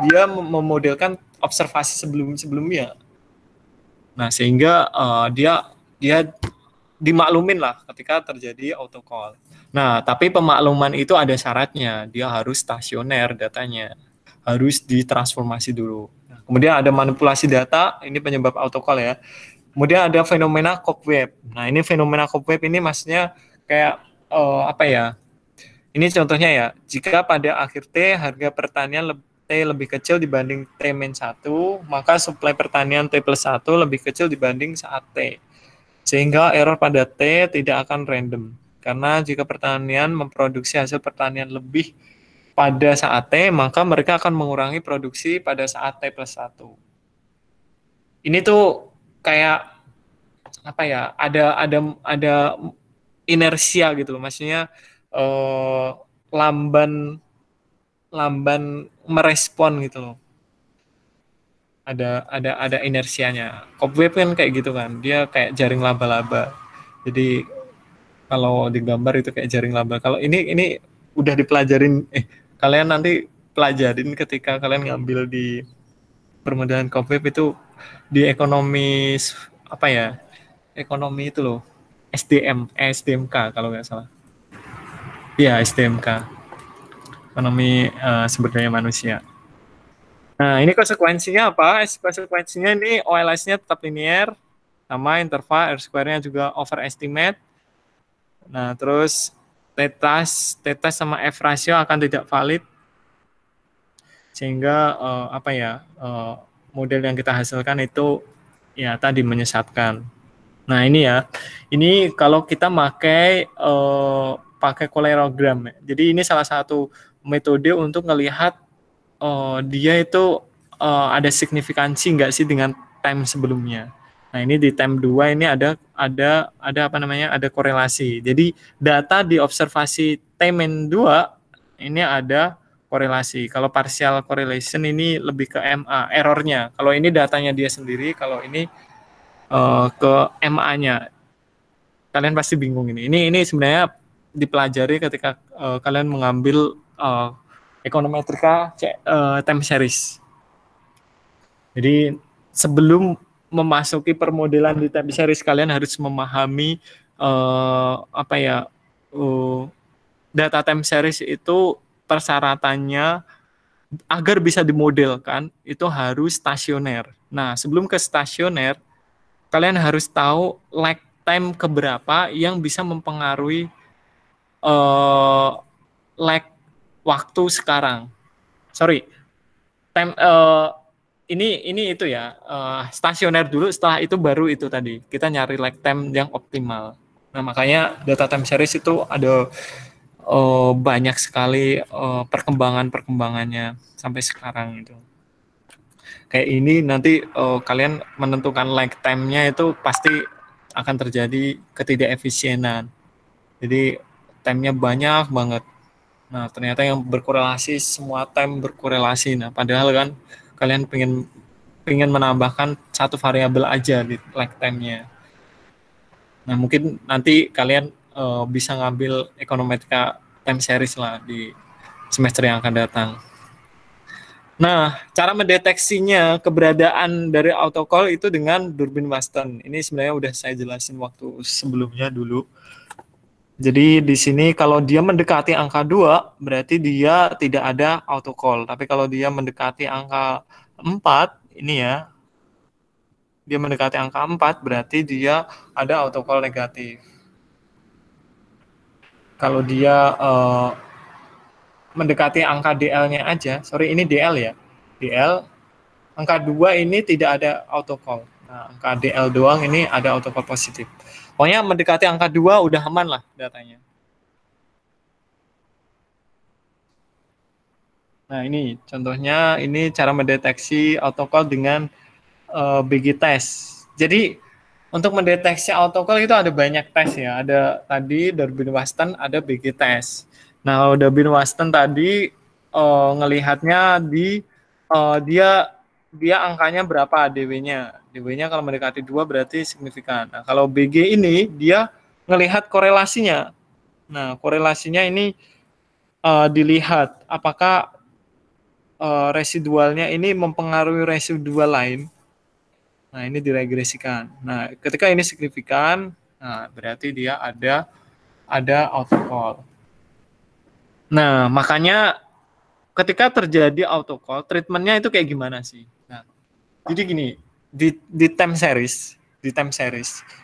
dia memodelkan observasi sebelumnya. Nah, sehingga dia dimaklumin lah ketika terjadi autocall. Nah, tapi pemakluman itu ada syaratnya, dia harus stasioner datanya, harus ditransformasi dulu. Nah, kemudian ada manipulasi data, ini penyebab autocall ya. Kemudian ada fenomena cobweb. Nah, ini fenomena cobweb ini maksudnya kayak apa ya? Ini contohnya ya, jika pada akhir T harga pertanian T lebih kecil dibanding T-1, maka suplai pertanian T+1 lebih kecil dibanding saat T. Sehingga error pada T tidak akan random. Karena jika pertanian memproduksi hasil pertanian lebih pada saat T, maka mereka akan mengurangi produksi pada saat T+1. Ini tuh kayak apa ya? Ada inersia gitu loh. Maksudnya lamban merespon gitu loh. Ada inersianya. Cobweb kan kayak gitu kan. Dia kayak jaring laba-laba. Jadi kalau digambar itu kayak jaring laba. Kalau ini udah dipelajarin, kalian nanti pelajarin ketika kalian ngambil di permodalan cobweb itu di ekonomi apa ya? Ekonomi itu loh. SDMK kalau nggak salah. Iya, SDMK. Ekonomi sumber daya manusia. Nah, ini konsekuensinya apa? Konsekuensinya ini OLS-nya tetap linear, sama interval R-square-nya juga overestimate. Nah, terus t sama F ratio akan tidak valid, sehingga apa ya, model yang kita hasilkan itu ya tadi menyesatkan. Nah, ini ya, ini kalau kita pakai kolerogram. Jadi ini salah satu metode untuk melihat dia itu ada signifikansi nggak sih dengan time sebelumnya. Nah, ini di time 2 ini ada apa namanya? Ada korelasi. Jadi data di observasi time 2 ini ada korelasi. Kalau partial correlation ini lebih ke MA, errornya. Kalau ini datanya dia sendiri, kalau ini ke MA-nya. Kalian pasti bingung ini. Ini sebenarnya dipelajari ketika kalian mengambil ekonometrika time series. Jadi sebelum memasuki permodelan di time series, kalian harus memahami apa ya, data time series itu persyaratannya agar bisa dimodelkan itu harus stasioner. Nah, sebelum ke stasioner, kalian harus tahu lag time keberapa yang bisa mempengaruhi lag waktu sekarang. Sorry, time ini itu ya, stasioner dulu, setelah itu baru itu tadi kita nyari lag time yang optimal. Nah, makanya data time series itu ada banyak sekali perkembangannya sampai sekarang itu. Kayak ini nanti kalian menentukan lag time-nya itu pasti akan terjadi ketidakefisienan. Jadi time-nya banyak banget. Nah, ternyata yang berkorelasi, semua time berkorelasi. Nah, padahal kan kalian pengen menambahkan satu variabel aja di lag time-nya. Nah, mungkin nanti kalian bisa ngambil ekonometrika time series lah di semester yang akan datang. Nah, cara mendeteksinya keberadaan dari autocall itu dengan Durbin Western. Ini sebenarnya udah saya jelasin waktu sebelumnya dulu. Jadi di sini kalau dia mendekati angka 2 berarti dia tidak ada autocall. Tapi kalau dia mendekati angka 4 ini ya, dia mendekati angka 4 berarti dia ada autocall negatif. Kalau dia mendekati angka DL-nya aja, sorry ini DL ya, DL, angka 2 ini tidak ada autocall. Nah, angka DL doang ini ada autocall positif. Pokoknya mendekati angka 2 udah aman lah datanya. Nah, ini contohnya, ini cara mendeteksi autocall dengan BG test. Jadi untuk mendeteksi autocall itu ada banyak tes ya. Ada tadi Durbin-Waston, ada BG test. Nah, Durbin-Waston tadi ngelihatnya di dia dia angkanya berapa DW-nya. DW-nya kalau mendekati 2 berarti signifikan. Nah, kalau BG ini dia ngelihat korelasinya. Nah, korelasinya ini dilihat apakah residualnya ini mempengaruhi residual lain. Nah, ini diregresikan. Nah, ketika ini signifikan, nah berarti dia ada autocall. Nah, makanya ketika terjadi autocall, treatmentnya itu kayak gimana sih? Nah, jadi gini, di time series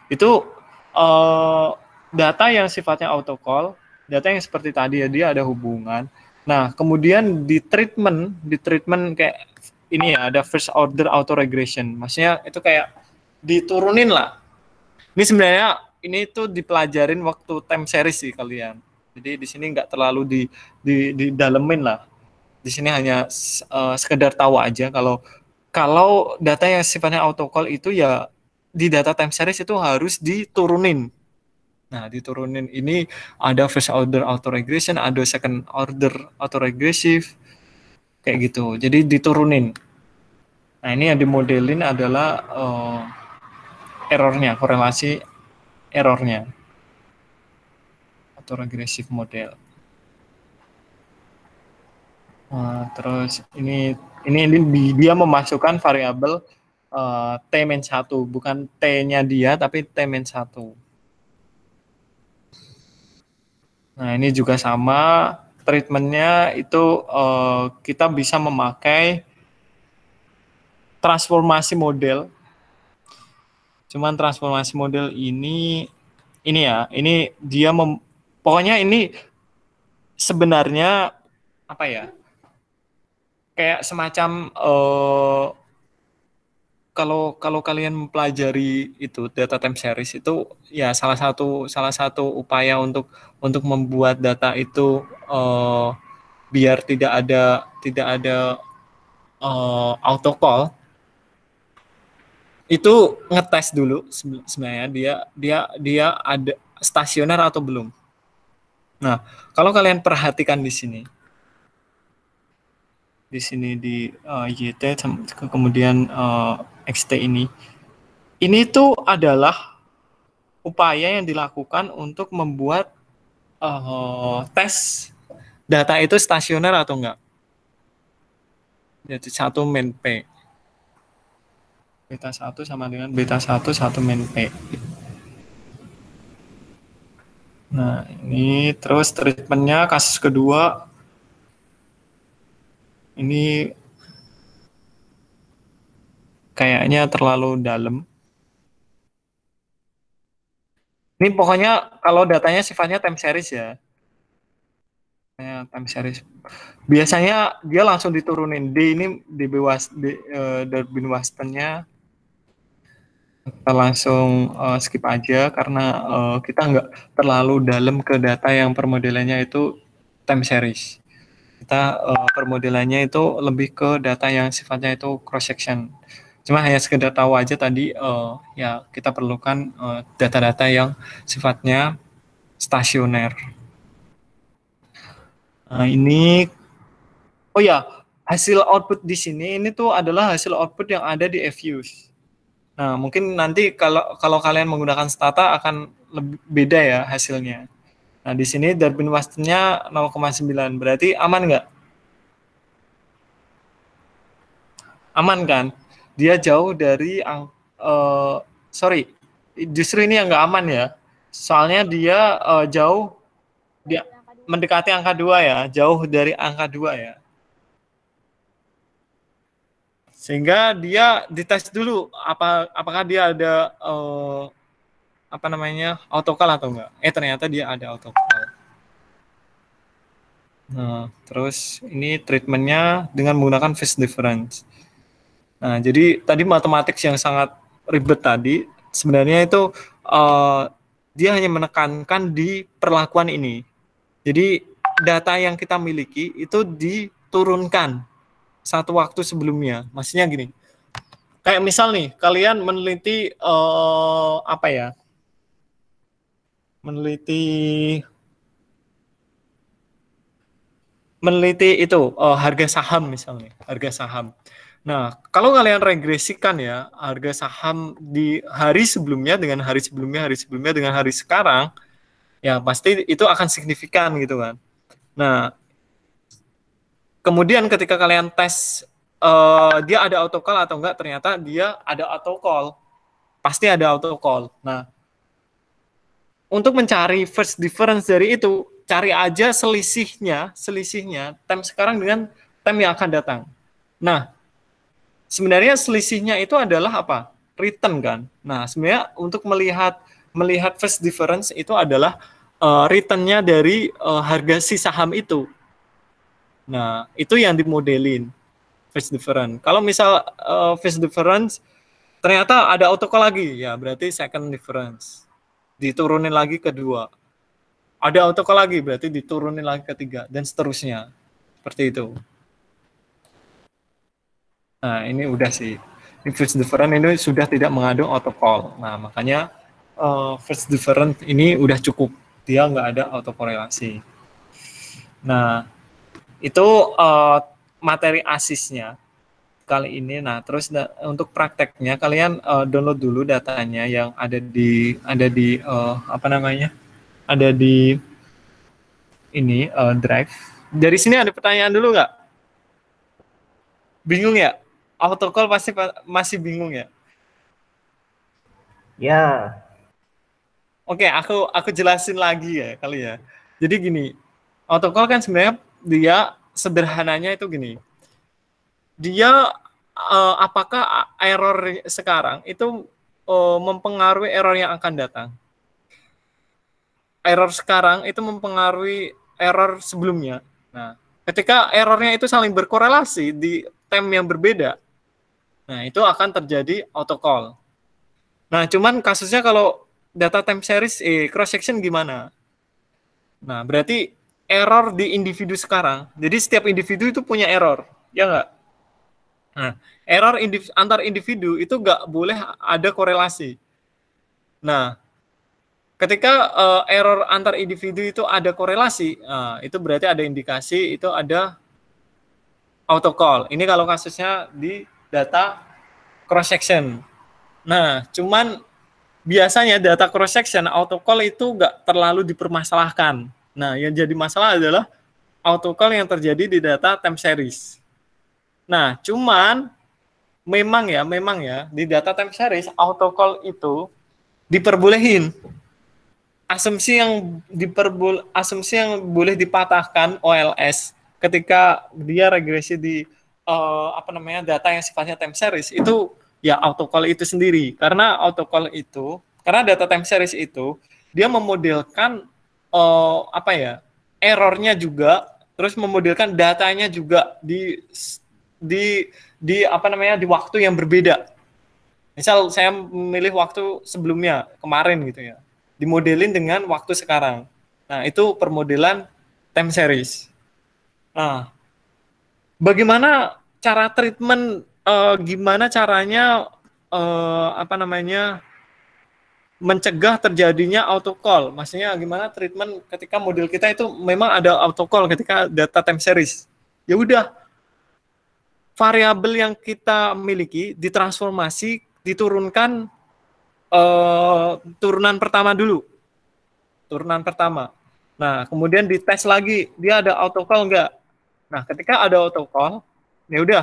itu data yang sifatnya autocall, data yang seperti tadi ya dia ada hubungan. Nah, kemudian di treatment kayak ini ya ada first order auto regression. Maksudnya itu kayak diturunin lah. Ini sebenarnya ini tuh dipelajarin waktu time series sih kalian. Jadi di sini nggak terlalu di dalemin lah. Di sini hanya sekedar tahu aja kalau data yang sifatnya autocall itu ya di data time series itu harus diturunin. Nah, diturunin ini ada first order autoregression, ada second order autoregressive kayak gitu. Jadi diturunin. Nah, ini yang dimodelin adalah errornya, korelasi errornya autoregressive model. Terus ini dia memasukkan variabel T-1, bukan T-nya dia tapi T-1. Nah, ini juga sama treatmentnya itu kita bisa memakai transformasi model. Cuman transformasi model ini ya, ini dia pokoknya ini sebenarnya apa ya? Kayak semacam kalau kalian mempelajari itu data time series itu ya salah satu upaya untuk membuat data itu biar tidak ada autocall itu ngetes dulu sebenarnya dia ada stasioner atau belum. Nah, kalau kalian perhatikan di sini di YT kemudian XT ini tuh adalah upaya yang dilakukan untuk membuat tes data itu stasioner atau enggak. Jadi satu min P. Beta 1 sama dengan beta 1 min P. Nah, ini terus treatmentnya kasus kedua. Ini kayaknya terlalu dalam. Ini pokoknya kalau datanya sifatnya time series ya. Time series. Biasanya dia langsung diturunin. D ini Durbin Waston-nya kita langsung skip aja karena kita nggak terlalu dalam ke data yang permodelannya itu time series. Kita permodelannya itu lebih ke data yang sifatnya itu cross section. Cuma hanya sekedar tahu aja tadi ya kita perlukan data-data yang sifatnya stasioner. Nah, ini oh ya, hasil output di sini ini tuh adalah hasil output yang ada di Fuse. Nah, mungkin nanti kalau kalian menggunakan Stata akan lebih beda ya hasilnya. Nah, di sini Durbin Waston-nya 0,9. Berarti aman nggak? aman kan? Dia jauh dari sorry, justru ini yang nggak aman ya. Soalnya dia jauh, dia mendekati angka 2 ya, jauh dari angka 2 ya. Sehingga dia dites dulu apakah dia ada apa namanya autocall atau enggak. Ternyata dia ada autocall. Nah, terus ini treatmentnya dengan menggunakan phase difference. Nah, jadi tadi matematik yang sangat ribet tadi, sebenarnya itu dia hanya menekankan di perlakuan ini. Jadi data yang kita miliki itu diturunkan satu waktu sebelumnya. Maksudnya gini, kayak misal nih, kalian meneliti apa ya? Meneliti itu harga saham misalnya, harga saham. Nah, kalau kalian regresikan ya harga saham di hari sebelumnya dengan hari sebelumnya, hari sebelumnya dengan hari sekarang, ya pasti itu akan signifikan gitu kan. Nah, kemudian ketika kalian tes dia ada autocall atau enggak, ternyata dia ada autocall. Pasti ada autocall. Nah, untuk mencari first difference dari itu, cari aja selisihnya time sekarang dengan time yang akan datang. Nah, sebenarnya selisihnya itu adalah apa? Return kan. Nah, sebenarnya untuk melihat first difference itu adalah returnnya dari harga si saham itu. Nah, itu yang dimodelin first difference. Kalau misal first difference ternyata ada autocall lagi, ya berarti second difference. Diturunin lagi kedua. Ada autocall lagi, berarti diturunin lagi ketiga, dan seterusnya. Seperti itu. Nah, ini udah sih. Ini first difference ini sudah tidak mengandung autocall. Nah, makanya first difference ini udah cukup. Dia nggak ada autokorelasi. Nah, itu materi asisnya kali ini. Nah, terus untuk prakteknya kalian download dulu datanya yang ada di apa namanya? Ada di ini Drive. Dari sini ada pertanyaan dulu nggak? Bingung ya? Autocall pasti masih bingung ya? Ya. Oke, aku jelasin lagi ya kali ya. Jadi gini, autocall kan sebenarnya dia sederhananya itu gini. Dia apakah error sekarang itu mempengaruhi error yang akan datang? Error sekarang itu mempengaruhi error sebelumnya. Nah, ketika errornya itu saling berkorelasi di time yang berbeda, nah itu akan terjadi autocall. Nah, cuman kasusnya kalau data time series cross section gimana? Nah, berarti error di individu sekarang. Jadi setiap individu itu punya error, ya nggak? Nah, error antar individu itu nggak boleh ada korelasi. Nah, ketika error antar individu itu ada korelasi, itu berarti ada indikasi itu ada autocall. Ini kalau kasusnya di data cross section. Nah, cuman biasanya data cross section autocall itu nggak terlalu dipermasalahkan. Nah, yang jadi masalah adalah autocall yang terjadi di data time series. Nah, cuman memang ya di data time series autocall itu diperbolehin. Asumsi yang boleh dipatahkan OLS ketika dia regresi di apa namanya data yang sifatnya time series itu ya autocall itu sendiri, karena data time series itu dia memodelkan apa ya errornya juga, terus memodelkan datanya juga di apa namanya di waktu yang berbeda. Misal saya memilih waktu sebelumnya kemarin gitu ya, dimodelin dengan waktu sekarang. Nah, itu permodelan time series. Nah, bagaimana cara treatment, gimana caranya apa namanya mencegah terjadinya autocall? Maksudnya gimana treatment ketika model kita itu memang ada autocall ketika data time series? Ya udah, variabel yang kita miliki ditransformasi, diturunkan turunan pertama dulu. Nah, kemudian dites lagi, dia ada autocall enggak? Nah, ketika ada autocall, ya udah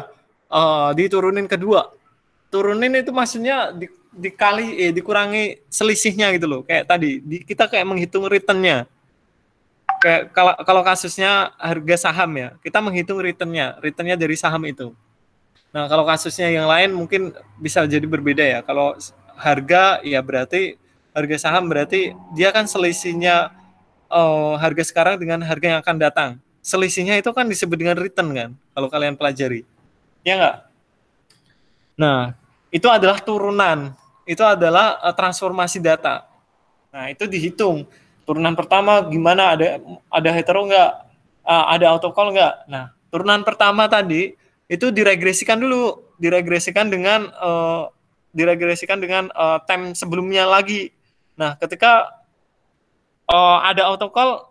diturunin kedua. Turunin itu maksudnya dikurangi selisihnya gitu loh. Kayak tadi kita kayak menghitung returnnya. Kayak kalau kasusnya harga saham ya, kita menghitung returnnya dari saham itu. Nah, kalau kasusnya yang lain mungkin bisa jadi berbeda ya. Kalau harga ya berarti harga saham berarti dia kan selisihnya harga sekarang dengan harga yang akan datang. Selisihnya itu kan disebut dengan return kan, kalau kalian pelajari. Ya nggak? Nah, itu adalah turunan. Itu adalah transformasi data. Nah, itu dihitung. Turunan pertama gimana, ada hetero nggak? Ada autocall nggak? Nah, turunan pertama tadi itu diregresikan dulu, diregresikan dengan time sebelumnya lagi. Nah, ketika ada autocall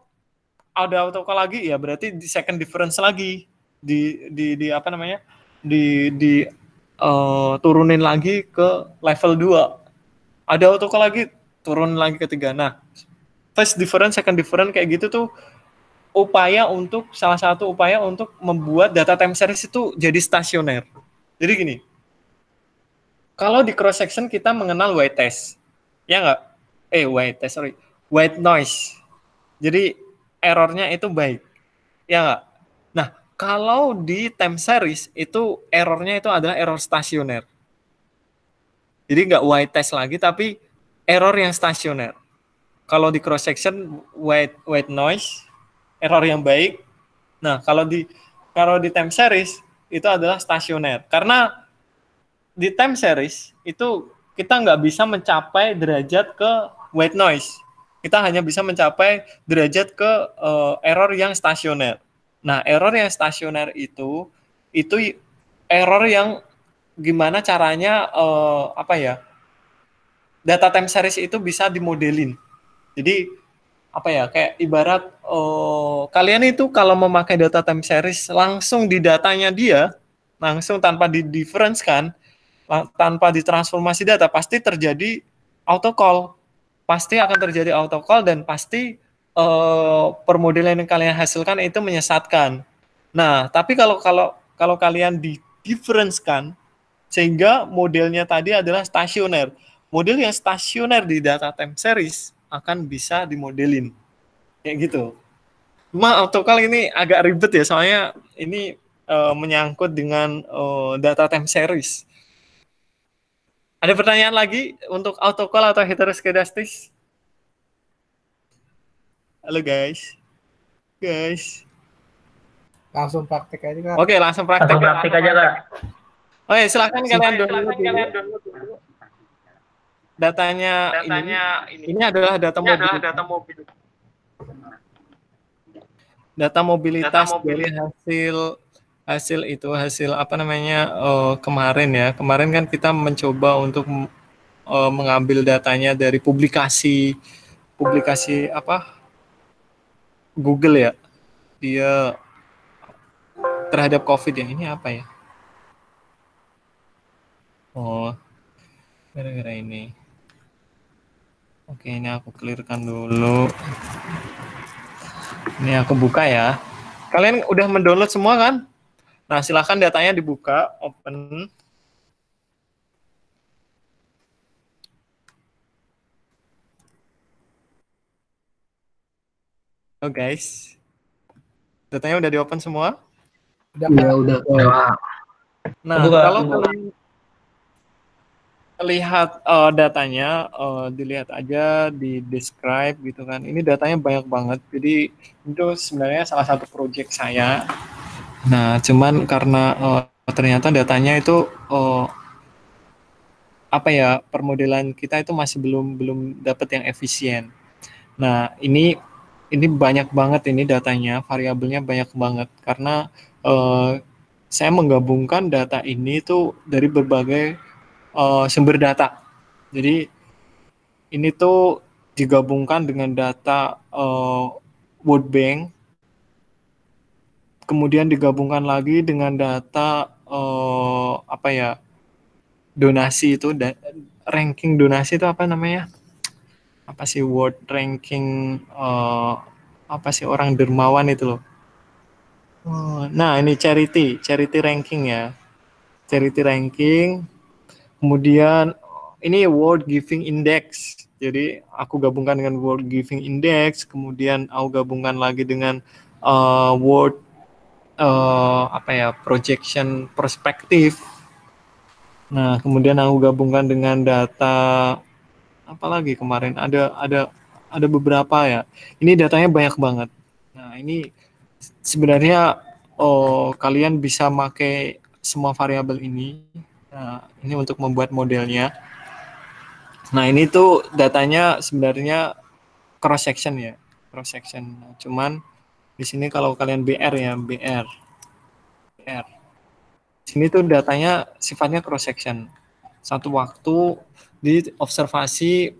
lagi ya berarti di second difference lagi di apa namanya? di turunin lagi ke level 2. Ada autocall lagi, turun lagi ke 3. Nah, first difference, second difference kayak gitu tuh salah satu upaya untuk membuat data time series itu jadi stasioner. Jadi gini, kalau di cross section kita mengenal white test, ya nggak? White noise. Jadi errornya itu baik, ya nggak? Nah, kalau di time series itu errornya itu adalah error stasioner. Jadi nggak white test lagi, tapi error yang stasioner. Kalau di cross section white noise, error yang baik. Nah, kalau di time series itu adalah stasioner. Karena di time series itu kita nggak bisa mencapai derajat ke white noise. Kita hanya bisa mencapai derajat ke error yang stasioner. Nah, error yang stasioner itu error yang gimana caranya data time series itu bisa dimodelin. Jadi apa ya, kayak ibarat kalian itu kalau memakai data time series langsung di datanya dia, langsung tanpa di difference kan, tanpa ditransformasi data, pasti terjadi autocall. Pasti akan terjadi autocall dan pasti permodelan yang kalian hasilkan itu menyesatkan. Nah, tapi kalau kalian di difference kan, sehingga modelnya tadi adalah stasioner. Model yang stasioner di data time series akan bisa dimodelin. Kayak gitu. Cuma autocall ini agak ribet ya, soalnya ini menyangkut dengan data time series. Ada pertanyaan lagi untuk autocall atau heteroskedastis? Halo guys. Langsung praktek aja Kak. Oke, langsung praktek aja Kak. Oke, silakan kalian download dulu. Datanya ini adalah data mobil. Data mobilitas dari hasil apa namanya kemarin ya. Kemarin kan kita mencoba untuk mengambil datanya dari publikasi apa? Google ya. Dia terhadap COVID ya. Ini apa ya? Oh, gara-gara ini. Oke, ini aku clearkan dulu. Ini aku buka ya. Kalian udah mendownload semua kan? Nah, silakan datanya dibuka, open. Oh guys, datanya udah di-open semua? Udah. Nah, kalau kalian lihat datanya, dilihat aja di describe gitu kan. Ini datanya banyak banget. Jadi itu sebenarnya salah satu project saya. Nah, cuman karena ternyata datanya itu permodelan kita itu masih belum dapat yang efisien. Nah, ini banyak banget ini datanya, variabelnya banyak banget karena saya menggabungkan data ini tuh dari berbagai sumber data. Jadi ini tuh digabungkan dengan data World Bank, kemudian digabungkan lagi dengan data donasi itu, ranking donasi itu apa namanya? Apa sih world ranking apa sih orang dermawan itu loh. Nah, ini charity ranking ya. charity ranking, kemudian ini World Giving Index. Jadi aku gabungkan dengan World Giving Index, kemudian aku gabungkan lagi dengan World projection perspektif. Nah, kemudian aku gabungkan dengan data apalagi kemarin ada beberapa ya. Ini datanya banyak banget. Nah, ini sebenarnya kalian bisa pakai semua variabel ini. Nah, ini untuk membuat modelnya. Nah, ini tuh datanya sebenarnya cross section ya, cross section. Cuman di sini kalau kalian BR ya, BR. Sini tuh datanya sifatnya cross section. Satu waktu di observasi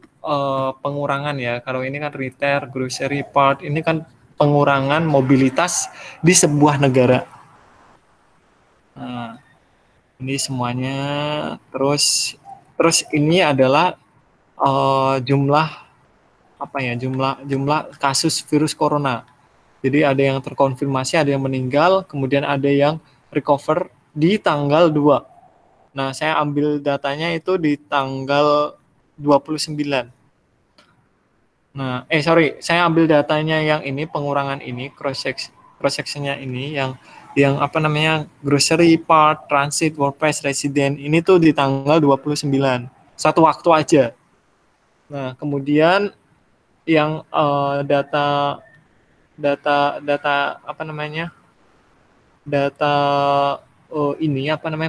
pengurangan ya. Kalau ini kan retail, grocery, part, ini kan pengurangan mobilitas di sebuah negara. Nah, ini semuanya. Terus ini adalah jumlah kasus virus corona. Jadi ada yang terkonfirmasi, ada yang meninggal, kemudian ada yang recover di tanggal 2. Nah, saya ambil datanya itu di tanggal 29. Nah, saya ambil datanya yang ini, pengurangan ini, cross section-nya ini, yang grocery, part, transit, workplace, resident, ini tuh di tanggal 29. Satu waktu aja. Nah, kemudian yang data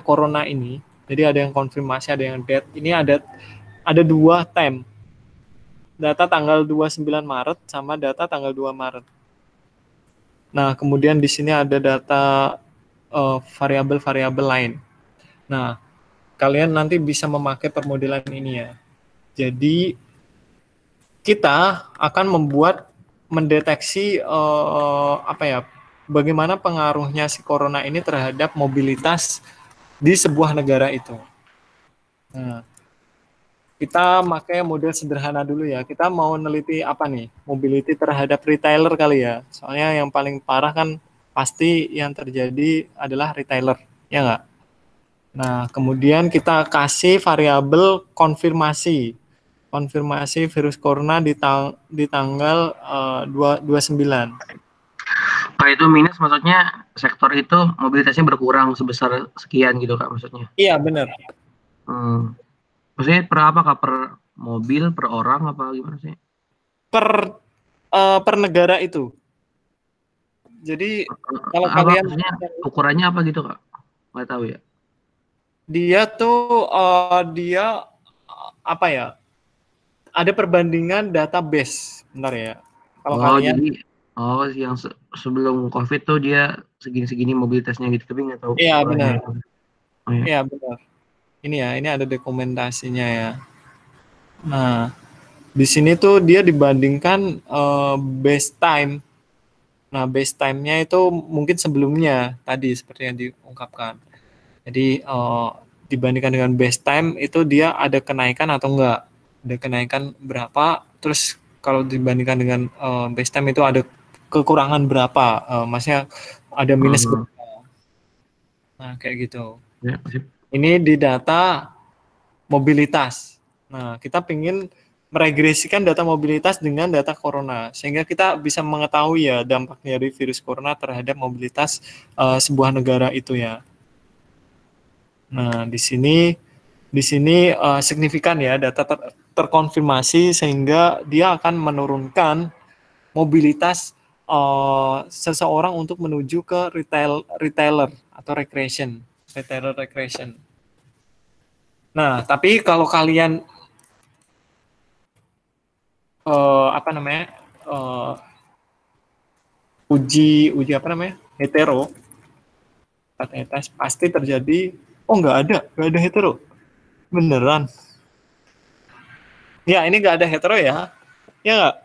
corona ini. Jadi ada yang konfirmasi, ada yang dead. Ini ada 2 time. Data tanggal 29 Maret sama data tanggal 2 Maret. Nah, kemudian di sini ada data variabel-variabel lain. Nah, kalian nanti bisa memakai permodelan ini ya. Jadi kita akan mendeteksi bagaimana pengaruhnya si corona ini terhadap mobilitas di sebuah negara itu. Nah, kita pakai model sederhana dulu ya. Kita mau neliti apa nih? Mobility terhadap retailer kali ya. Soalnya yang paling parah kan pasti yang terjadi adalah retailer, ya nggak? Nah, kemudian kita kasih variabel konfirmasi virus corona di tanggal 29. Kalau itu minus maksudnya sektor itu mobilitasnya berkurang sebesar sekian gitu Kak maksudnya? Iya benar. Maksudnya per apa Kak? Per mobil, per orang apa gimana sih? Per negara itu. Jadi kalau kalian ukurannya apa gitu Kak? Nggak tahu ya. Dia tuh ada perbandingan database, bentar ya. Kalau kalian jadi yang sebelum COVID tuh dia segini-segini mobilitasnya gitu, tapi nggak tahu. Iya benar. Iya benar. Ini ada dokumentasinya ya. Nah, di sini tuh dia dibandingkan base time. Nah, base time-nya itu mungkin sebelumnya tadi seperti yang diungkapkan. Jadi dibandingkan dengan base time itu dia ada kenaikan atau enggak? Ada kenaikan berapa? Terus kalau dibandingkan dengan base time itu ada kekurangan berapa? Maksudnya ada minus berapa? Nah, kayak gitu. Ya, ini di data mobilitas. Nah, kita ingin meregresikan data mobilitas dengan data corona, sehingga kita bisa mengetahui ya dampaknya dari virus corona terhadap mobilitas sebuah negara itu ya. Nah, di sini signifikan ya data terkonfirmasi sehingga dia akan menurunkan mobilitas seseorang untuk menuju ke retailer atau recreation. Nah, tapi kalau kalian uji hetero, pasti terjadi. Oh, nggak ada hetero, beneran. Ya, ini nggak ada hetero ya nggak?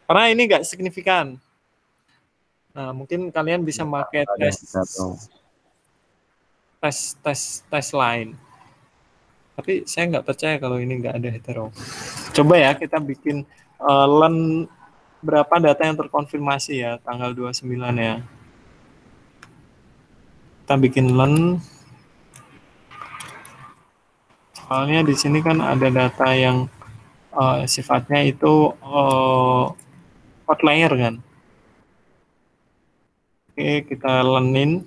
Karena ini nggak signifikan. Nah, mungkin kalian bisa pakai tes lain. Tapi saya nggak percaya kalau ini nggak ada hetero. Coba ya kita bikin len berapa data yang terkonfirmasi ya tanggal 29 ya. Kita bikin len Soalnya di sini kan ada data yang sifatnya itu outlier kan. Oke, kita learnin.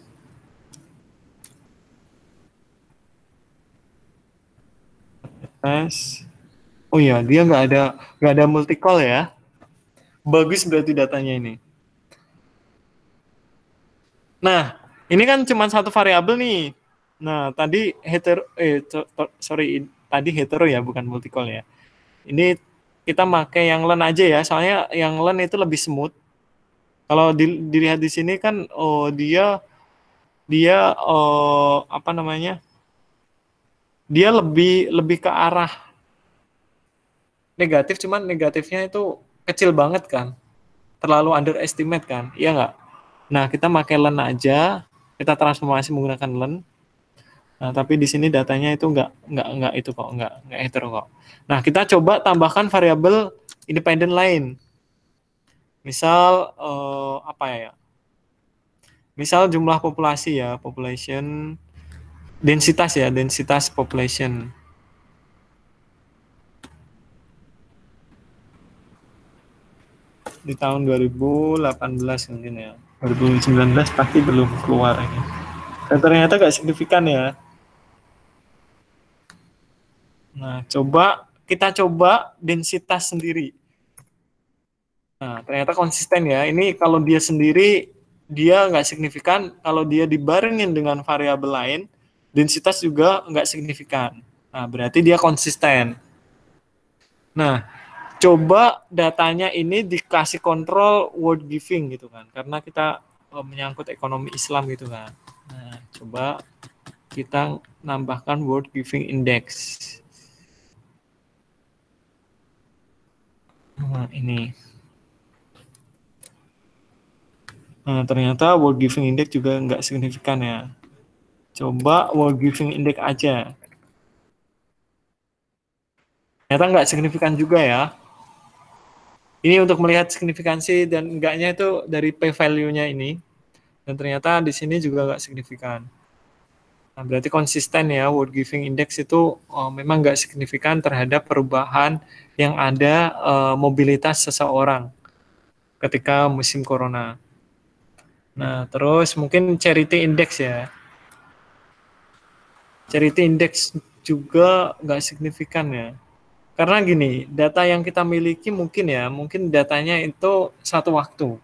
Tes. Oh iya, dia nggak ada multi call ya. Bagus berarti datanya ini. Nah, ini kan cuma satu variabel nih. Nah, tadi tadi hetero ya, bukan multi call ya. Ini kita pakai yang len aja ya, soalnya yang len itu lebih smooth. Kalau dilihat di sini kan, oh dia apa namanya? Dia lebih ke arah negatif, cuman negatifnya itu kecil banget kan, terlalu underestimate kan, iya nggak? Nah, kita pakai len aja, kita transformasi menggunakan len. Nah, tapi di sini datanya itu nggak itu kok, nggak hetero kok. Nah, kita coba tambahkan variabel independen lain. Misal apa ya? Misal jumlah populasi ya, population, densitas ya, densitas population. Di tahun 2018 mungkin ya. 2019 pasti belum keluar ini. Dan ternyata nggak signifikan ya. Nah, kita coba densitas sendiri. Nah, ternyata konsisten ya. Ini kalau dia sendiri, dia nggak signifikan. Kalau dia dibarengin dengan variabel lain, densitas juga nggak signifikan. Nah, berarti dia konsisten. Nah, coba datanya ini dikasih kontrol word giving gitu kan. Karena kita menyangkut ekonomi Islam gitu kan. Nah, coba kita nambahkan word giving index. Nah, ini. Nah, ternyata word giving index juga nggak signifikan ya. Coba word giving index aja. Ternyata nggak signifikan juga ya. Ini untuk melihat signifikansi dan enggaknya itu dari p value-nya ini. Dan ternyata di sini juga nggak signifikan. Nah, berarti konsisten ya, word giving index itu memang nggak signifikan terhadap perubahan yang ada mobilitas seseorang ketika musim corona. Nah, terus mungkin charity index ya. Charity index juga nggak signifikan ya. Karena gini, data yang kita miliki mungkin datanya itu satu waktu.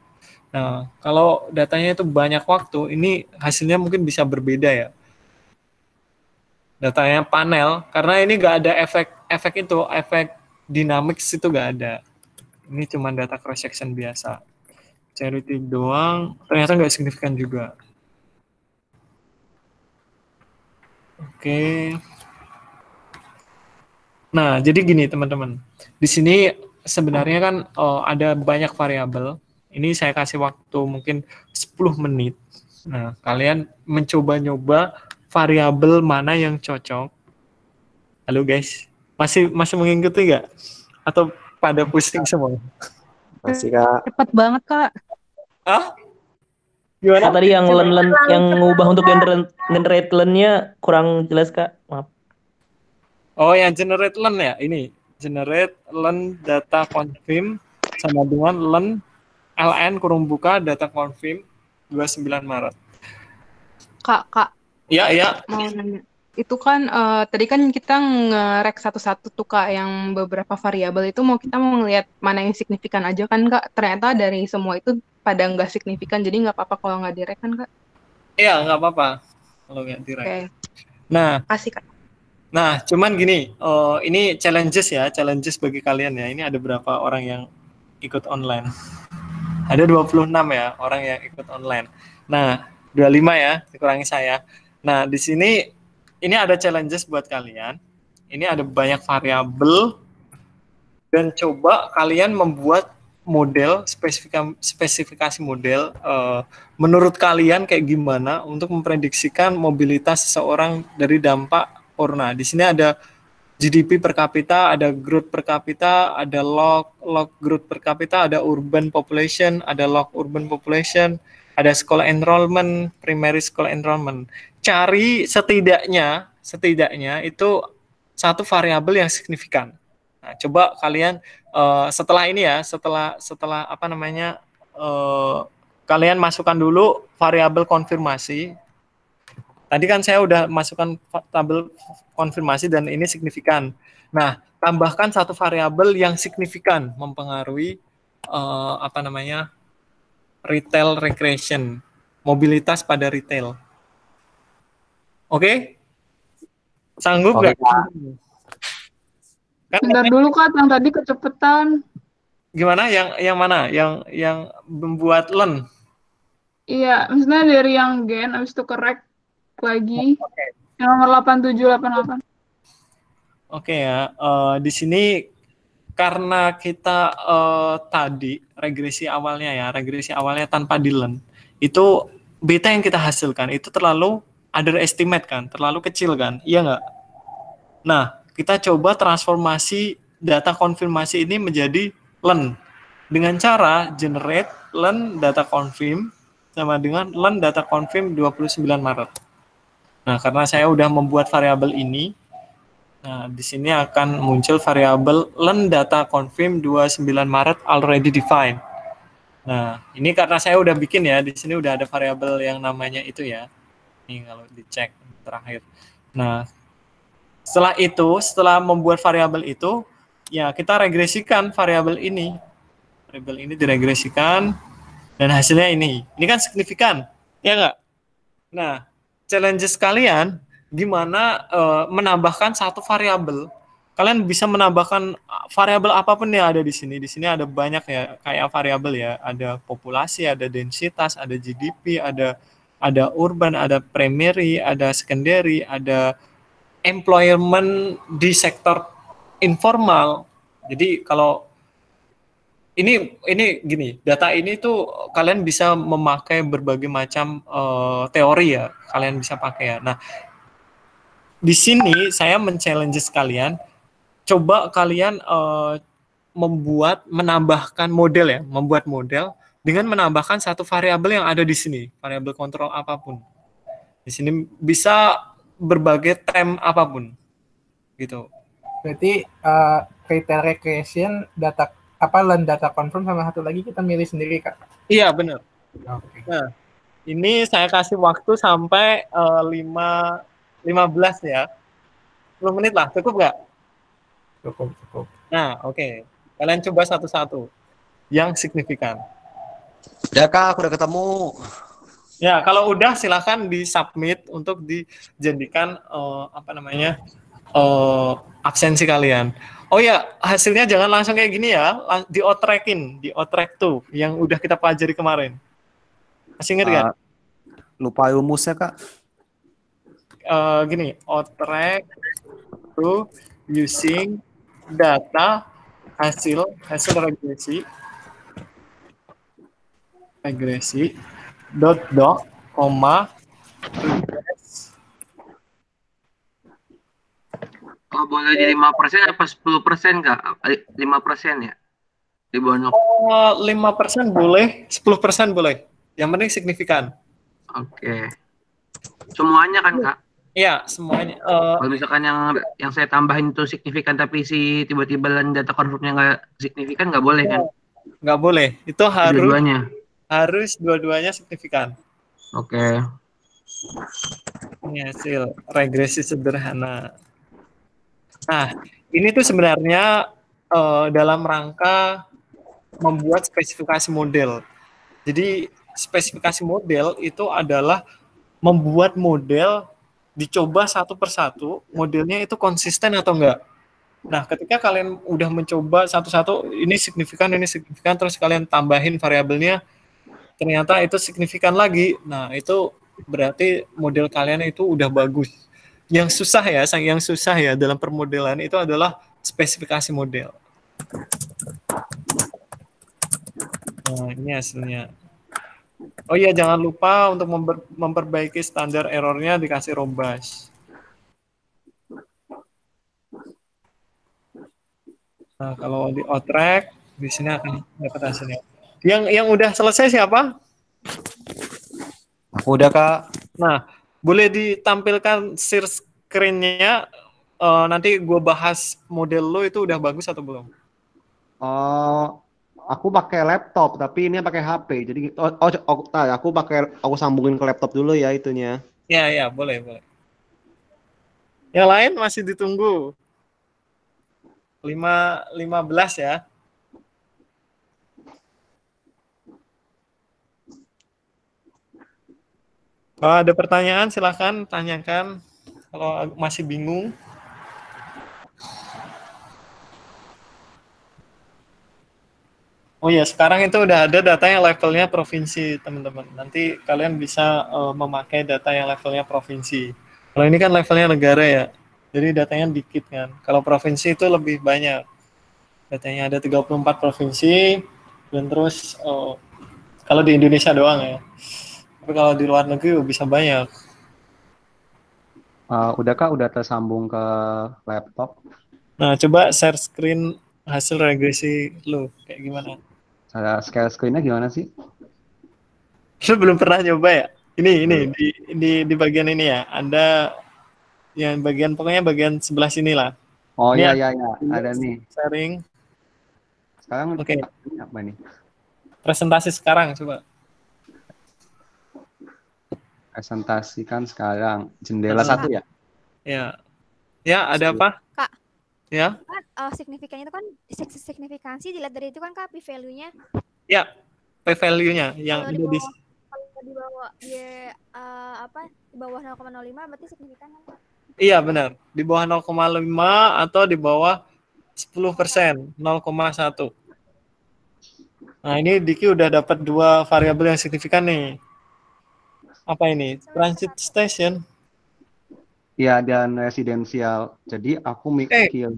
Nah, kalau datanya itu banyak waktu, ini hasilnya mungkin bisa berbeda ya. Datanya panel, karena ini nggak ada efek dynamics itu nggak ada. Ini cuma data cross section biasa. Charity doang, ternyata nggak signifikan juga. Oke. Nah, jadi gini teman-teman. Di sini sebenarnya kan ada banyak variabel. Ini saya kasih waktu mungkin 10 menit. Nah, kalian mencoba-nyoba variabel mana yang cocok. Halo guys, masih mengikuti nggak? Atau pada pusing semua? Masih Kak. Cepet banget Kak. Ah? Gimana? Tadi yang yang ngubah untuk generate len-nya kurang jelas Kak. Maaf. Oh, yang generate len ya? Ini generate len data confirm sama dengan len ln kurung buka data confirm 29 Maret. Kak. Iya. Mau nanya. Itu kan tadi kan kita nge-rek satu-satu tuh Kak, yang beberapa variabel itu kita mau ngelihat mana yang signifikan aja kan Kak. Ternyata dari semua itu pada nggak signifikan, jadi nggak apa-apa kalau nggak direk kan Kak? Iya, nggak apa-apa kalau nggak direk. Oke. Nah, Kasih Kak. Nah, cuman gini, ini challenges bagi kalian ya. Ini ada berapa orang yang ikut online? Ada 26 ya orang yang ikut online. Nah, 25 ya, dikurangi saya. Nah, di sini ini ada challenges buat kalian. Ini ada banyak variabel dan coba kalian membuat model, spesifikasi model menurut kalian kayak gimana untuk memprediksikan mobilitas seseorang dari dampak corona. Di sini ada GDP per kapita, ada growth per kapita, ada log growth per kapita, ada urban population, ada log urban population, ada sekolah enrollment, primary school enrollment. Cari setidaknya itu satu variabel yang signifikan. Nah, coba kalian setelah ini ya, setelah apa namanya, kalian masukkan dulu variabel konfirmasi. Tadi kan saya udah masukkan tabel konfirmasi dan ini signifikan. Nah, tambahkan satu variabel yang signifikan mempengaruhi apa namanya, retail recreation, mobilitas pada retail. Oke? Sanggup nggak? Kan Bentar dulu Kak, yang tadi kecepatan. gimana? Yang mana? Yang membuat len? Iya, maksudnya dari yang gen, habis itu correct lagi. Yang nomor 8788. Oke ya. Di sini karena kita tadi regresi awalnya tanpa di len, itu beta yang kita hasilkan itu terlalu underestimate kan, terlalu kecil kan, iya nggak? Nah, kita coba transformasi data konfirmasi ini menjadi len dengan cara generate len data confirm sama dengan len data confirm 29 Maret. Nah, karena saya udah membuat variabel ini, nah di sini akan muncul variabel len data confirm 29 Maret already defined. Nah, ini karena saya udah bikin ya, di sini udah ada variabel yang namanya itu ya. Nih kalau dicek terakhir. Nah, setelah membuat variabel itu, ya kita regresikan variabel ini. Variabel ini diregresikan dan hasilnya ini. Ini kan signifikan, ya nggak? Nah, challenges kalian gimana menambahkan satu variabel. Kalian bisa menambahkan variabel apapun yang ada di sini. Di sini ada banyak ya, kayak variabel ya. Ada populasi, ada densitas, ada GDP, ada urban, ada primary, ada secondary, ada employment di sektor informal. Jadi kalau ini gini, data ini tuh kalian bisa memakai berbagai macam teori ya, kalian bisa pakai ya. Nah, di sini saya men-challenge kalian, coba kalian menambahkan model ya, membuat model dengan menambahkan satu variabel yang ada di sini, variabel kontrol apapun. Di sini bisa berbagai term apapun, gitu. Berarti retail recreation, data len data confirm, sama satu lagi kita milih sendiri Kak. Iya benar. Oke. Nah, ini saya kasih waktu sampai 15 ya, 10 menit lah, cukup nggak? Cukup. Nah, oke. Kalian coba satu-satu yang signifikan. Udah Kak, aku udah ketemu. Ya, kalau udah silahkan di-submit untuk dijadikan absensi kalian. Oh ya, hasilnya jangan langsung kayak gini ya, di-outrack tuh yang udah kita pelajari kemarin. Masih ingat nggak? Lupa rumusnya Kak. Gini, outrack to using data hasil regresi dot koma regress. Oh, boleh jadi 5% apa 10% Kak? 5% ya? Di bawah 5% boleh, 10% boleh. Yang penting signifikan. Oke. Semuanya kan Kak? Iya, semuanya. Kalau misalkan yang saya tambahin itu signifikan tapi si tiba-tiba data confirmnya nggak signifikan, nggak boleh kan? Nggak boleh. Itu Dua-duanya. Dua-duanya signifikan. Oke. Ini hasil regresi sederhana. Nah, ini tuh sebenarnya dalam rangka membuat spesifikasi model. Jadi spesifikasi model itu adalah membuat model, dicoba satu persatu, modelnya itu konsisten atau enggak. Nah, ketika kalian udah mencoba satu-satu, ini signifikan, terus kalian tambahin variabelnya, ternyata itu signifikan lagi. Nah, itu berarti model kalian itu udah bagus. Yang susah ya dalam permodelan itu adalah spesifikasi model. Nah, ini hasilnya. Oh iya, jangan lupa untuk memperbaiki standar errornya dikasih robust. Nah, kalau di outrack di sini akan dapat hasilnya. Yang udah selesai siapa? Aku udah Kak. Nah, boleh ditampilkan share screen-nya nanti gue bahas model lo itu udah bagus atau belum? Oh, aku pakai laptop tapi ini pakai HP. Jadi aku sambungin ke laptop dulu ya itunya. Ya, boleh. Yang lain masih ditunggu. 15 ya. Kalau ada pertanyaan silahkan tanyakan. Kalau masih bingung. Oh ya, sekarang itu udah ada data yang levelnya provinsi, teman-teman. Nanti kalian bisa memakai data yang levelnya provinsi. Kalau ini kan levelnya negara ya, jadi datanya dikit kan. Kalau provinsi itu lebih banyak. Datanya ada 34 provinsi, dan terus kalau di Indonesia doang ya. Tapi kalau di luar negeri bisa banyak. Udah Kak, udah tersambung ke laptop. Nah, coba share screen hasil regresi lu, kayak gimana? Share screen-nya gimana sih? Lu belum pernah nyoba ya? Ini di bagian ini ya. Ada yang bagian pokoknya bagian sebelah sini lah. Oh Ini iya ada nih. Sharing. Sekarang Oke. ini apa nih? Presentasi sekarang coba. Presentasikan sekarang jendela 1 ya? Ya. Ya, ada apa? Kak. Ya. Kan signifikan itu kan signifikansi dilihat dari itu kan Kak p-value-nya. Ya. P-value-nya yang Kalau ada di di bawah di bawah 0,05 berarti signifikan kan? Iya, benar. Di bawah 0,5 atau di bawah 10%, 0,1. Nah, ini Diki udah dapat 2 variabel yang signifikan nih. Apa ini? Transit station. Iya, dan residensial. Jadi aku mikir.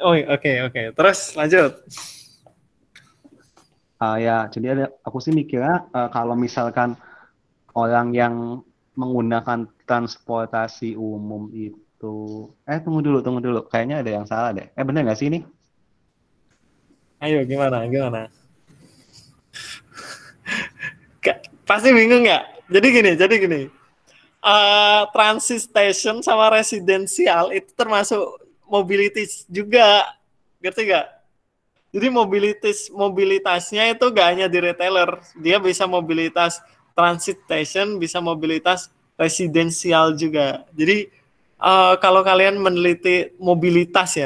Oh, oke. Terus lanjut. Ya, jadi aku sih mikirnya kalau misalkan orang yang menggunakan transportasi umum itu, tunggu dulu. Kayaknya ada yang salah deh. Bener nggak sih ini? Ayo, gimana? Pasti bingung nggak? Jadi gini. Transit station sama residensial itu termasuk mobilitas juga, ngerti nggak? Jadi mobilitasnya itu nggak hanya di retailer, dia bisa mobilitas transit station, bisa mobilitas residensial juga. Jadi kalau kalian meneliti mobilitas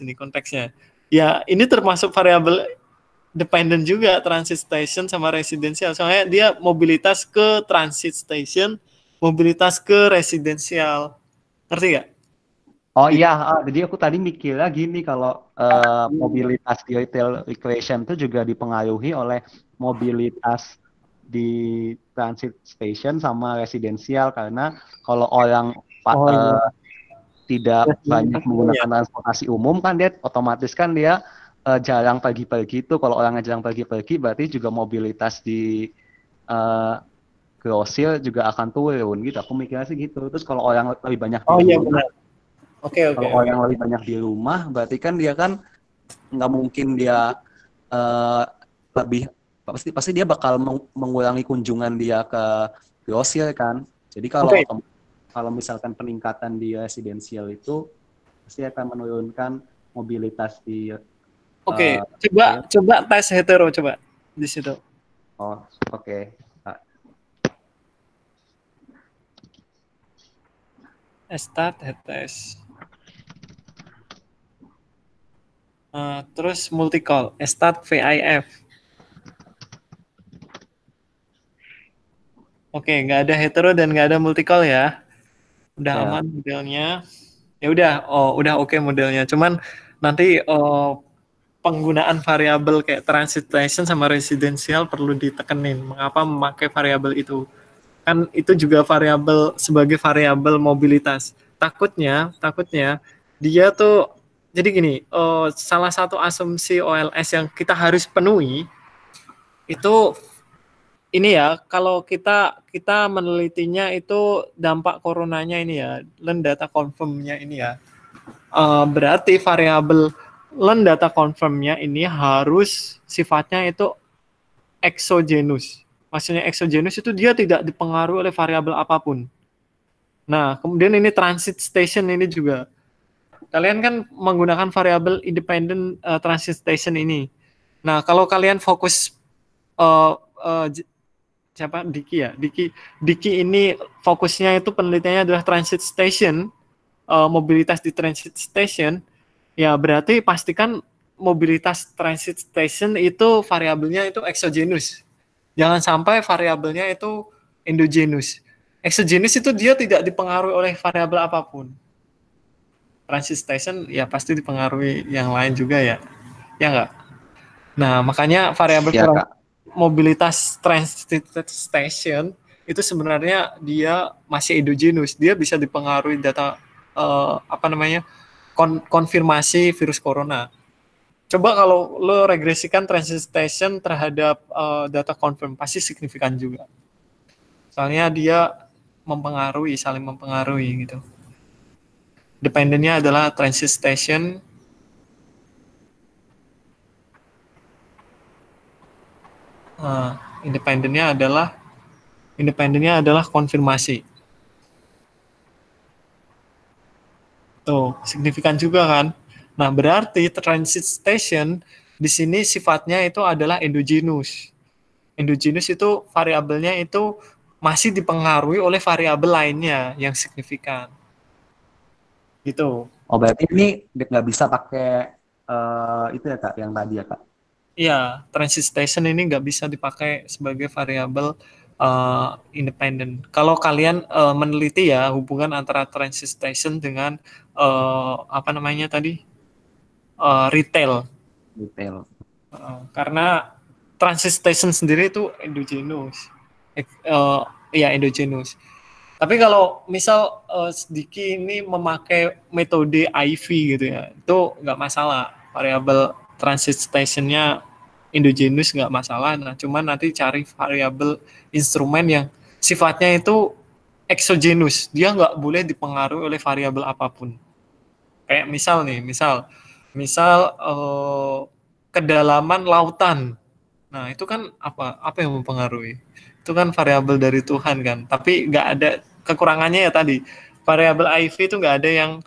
ini konteksnya, ya ini termasuk variabel dependent juga transit station sama residensial. Soalnya dia mobilitas ke transit station, mobilitas ke residensial. Ngerti nggak? Oh iya, jadi aku tadi mikirnya gini kalau mobilitas di retail equation itu juga dipengaruhi oleh mobilitas di transit station sama residensial, karena kalau orang tidak banyak menggunakan transportasi umum kan dia otomatis kan dia jarang pergi-pergi itu. Kalau orangnya jarang pergi-pergi berarti juga mobilitas di grosir juga akan turun gitu. Aku mikirnya sih gitu. Terus kalau orang lebih banyak di rumah, kalau orang lebih banyak di rumah berarti kan dia kan nggak mungkin dia pasti dia bakal mengurangi kunjungan dia ke grosir kan. Jadi kalau misalkan peningkatan di residensial itu pasti akan menurunkan mobilitas di coba tes hetero coba di situ. Oh, oke. Start tes. Terus multi-call, start VIF. Oke, nggak ada hetero dan nggak ada multi-call ya. Udah aman modelnya. Ya udah oke modelnya. Cuman nanti penggunaan variabel kayak transit station sama residensial perlu ditekenin. Mengapa memakai variabel itu? Kan itu juga variabel sebagai variabel mobilitas. Takutnya dia tuh jadi gini, salah satu asumsi OLS yang kita harus penuhi itu ini ya, kalau kita menelitinya itu dampak coronanya ini ya, learn data confirm-nya ini ya. Berarti variabel learn data confirm-nya ini harus sifatnya itu exogenous. Maksudnya exogenous itu dia tidak dipengaruhi oleh variabel apapun. Nah, kemudian ini transit station ini juga. kalian kan menggunakan variabel independent transit station ini. Nah, kalau kalian fokus siapa Diki ya? Diki ini fokusnya itu penelitiannya adalah transit station, mobilitas di transit station. Ya, berarti pastikan mobilitas transit station itu variabelnya itu exogenous. Jangan sampai variabelnya itu endogenous. Exogenous itu dia tidak dipengaruhi oleh variabel apapun. Transit station ya pasti dipengaruhi yang lain juga ya. Ya enggak? Nah, makanya variabel Ya, Kak. mobilitas transit station itu sebenarnya dia masih endogenous. Dia bisa dipengaruhi data konfirmasi virus corona. Coba kalau lo regresikan transit station terhadap data confirm pasti signifikan juga. Soalnya dia saling mempengaruhi gitu. Dependennya adalah transit station. Independennya adalah konfirmasi. Tuh, signifikan juga kan? Nah, berarti transit station di sini sifatnya itu adalah endogenous. Endogenous itu variabelnya itu masih dipengaruhi oleh variabel lainnya yang signifikan. Gitu. Oh, berarti ini nggak bisa pakai itu ya, Kak, yang tadi ya, Kak? Iya, transit station ini nggak bisa dipakai sebagai variabel independen. Kalau kalian meneliti ya hubungan antara transit station dengan retail. Karena transit station sendiri itu endogenous. Endogenous. Tapi kalau misal Diki ini memakai metode IV gitu ya, itu nggak masalah. Variabel transit stationnya endogenous nggak masalah. Nah, cuman nanti cari variabel instrumen yang sifatnya itu exogenous. Dia nggak boleh dipengaruhi oleh variabel apapun. Kayak misal kedalaman lautan. Nah, itu kan apa yang mempengaruhi? Itu kan variabel dari Tuhan kan. Tapi nggak ada kekurangannya ya tadi. Variabel IV itu nggak ada yang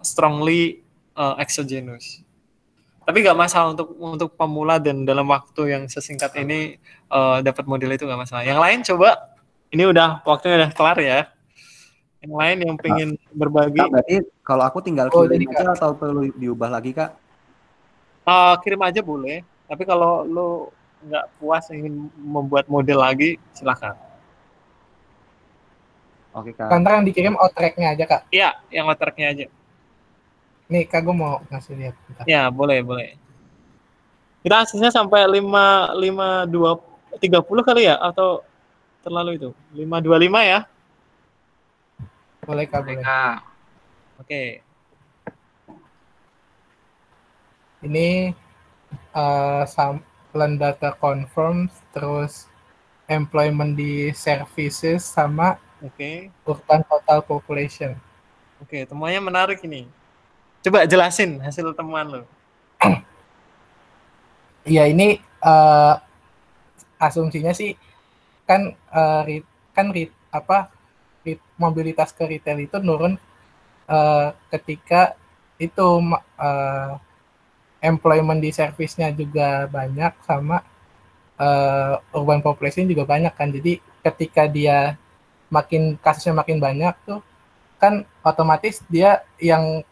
strongly exogenous. Tapi nggak masalah untuk pemula dan dalam waktu yang sesingkat ini dapat model itu nggak masalah. Yang lain coba, ini waktunya udah kelar ya. Yang lain yang pengen berbagi. Kak, berarti kalau aku tinggal kirim aja atau perlu diubah lagi, Kak? Kirim aja boleh. Tapi kalau lo nggak puas ingin membuat model lagi, silakan. Oke, Kak. Kantor yang dikirim outrack-nya aja, Kak? Iya, yang outrack-nya aja. Nih, Kak, gue mau ngasih lihat. Ya, boleh. Kita aksesnya sampai 5:30 kali ya? Atau terlalu itu? 5:25 ya? Boleh, Kak, boleh. Oke. Ini sampling data confirm, terus employment di services, sama urban total population. Oke, temuannya menarik ini. Coba jelasin hasil temuan lo. Iya, ini asumsinya sih kan mobilitas ke retail itu nurun ketika itu employment di service-nya juga banyak, sama urban population juga banyak kan. Jadi ketika dia kasusnya makin banyak tuh kan otomatis dia yang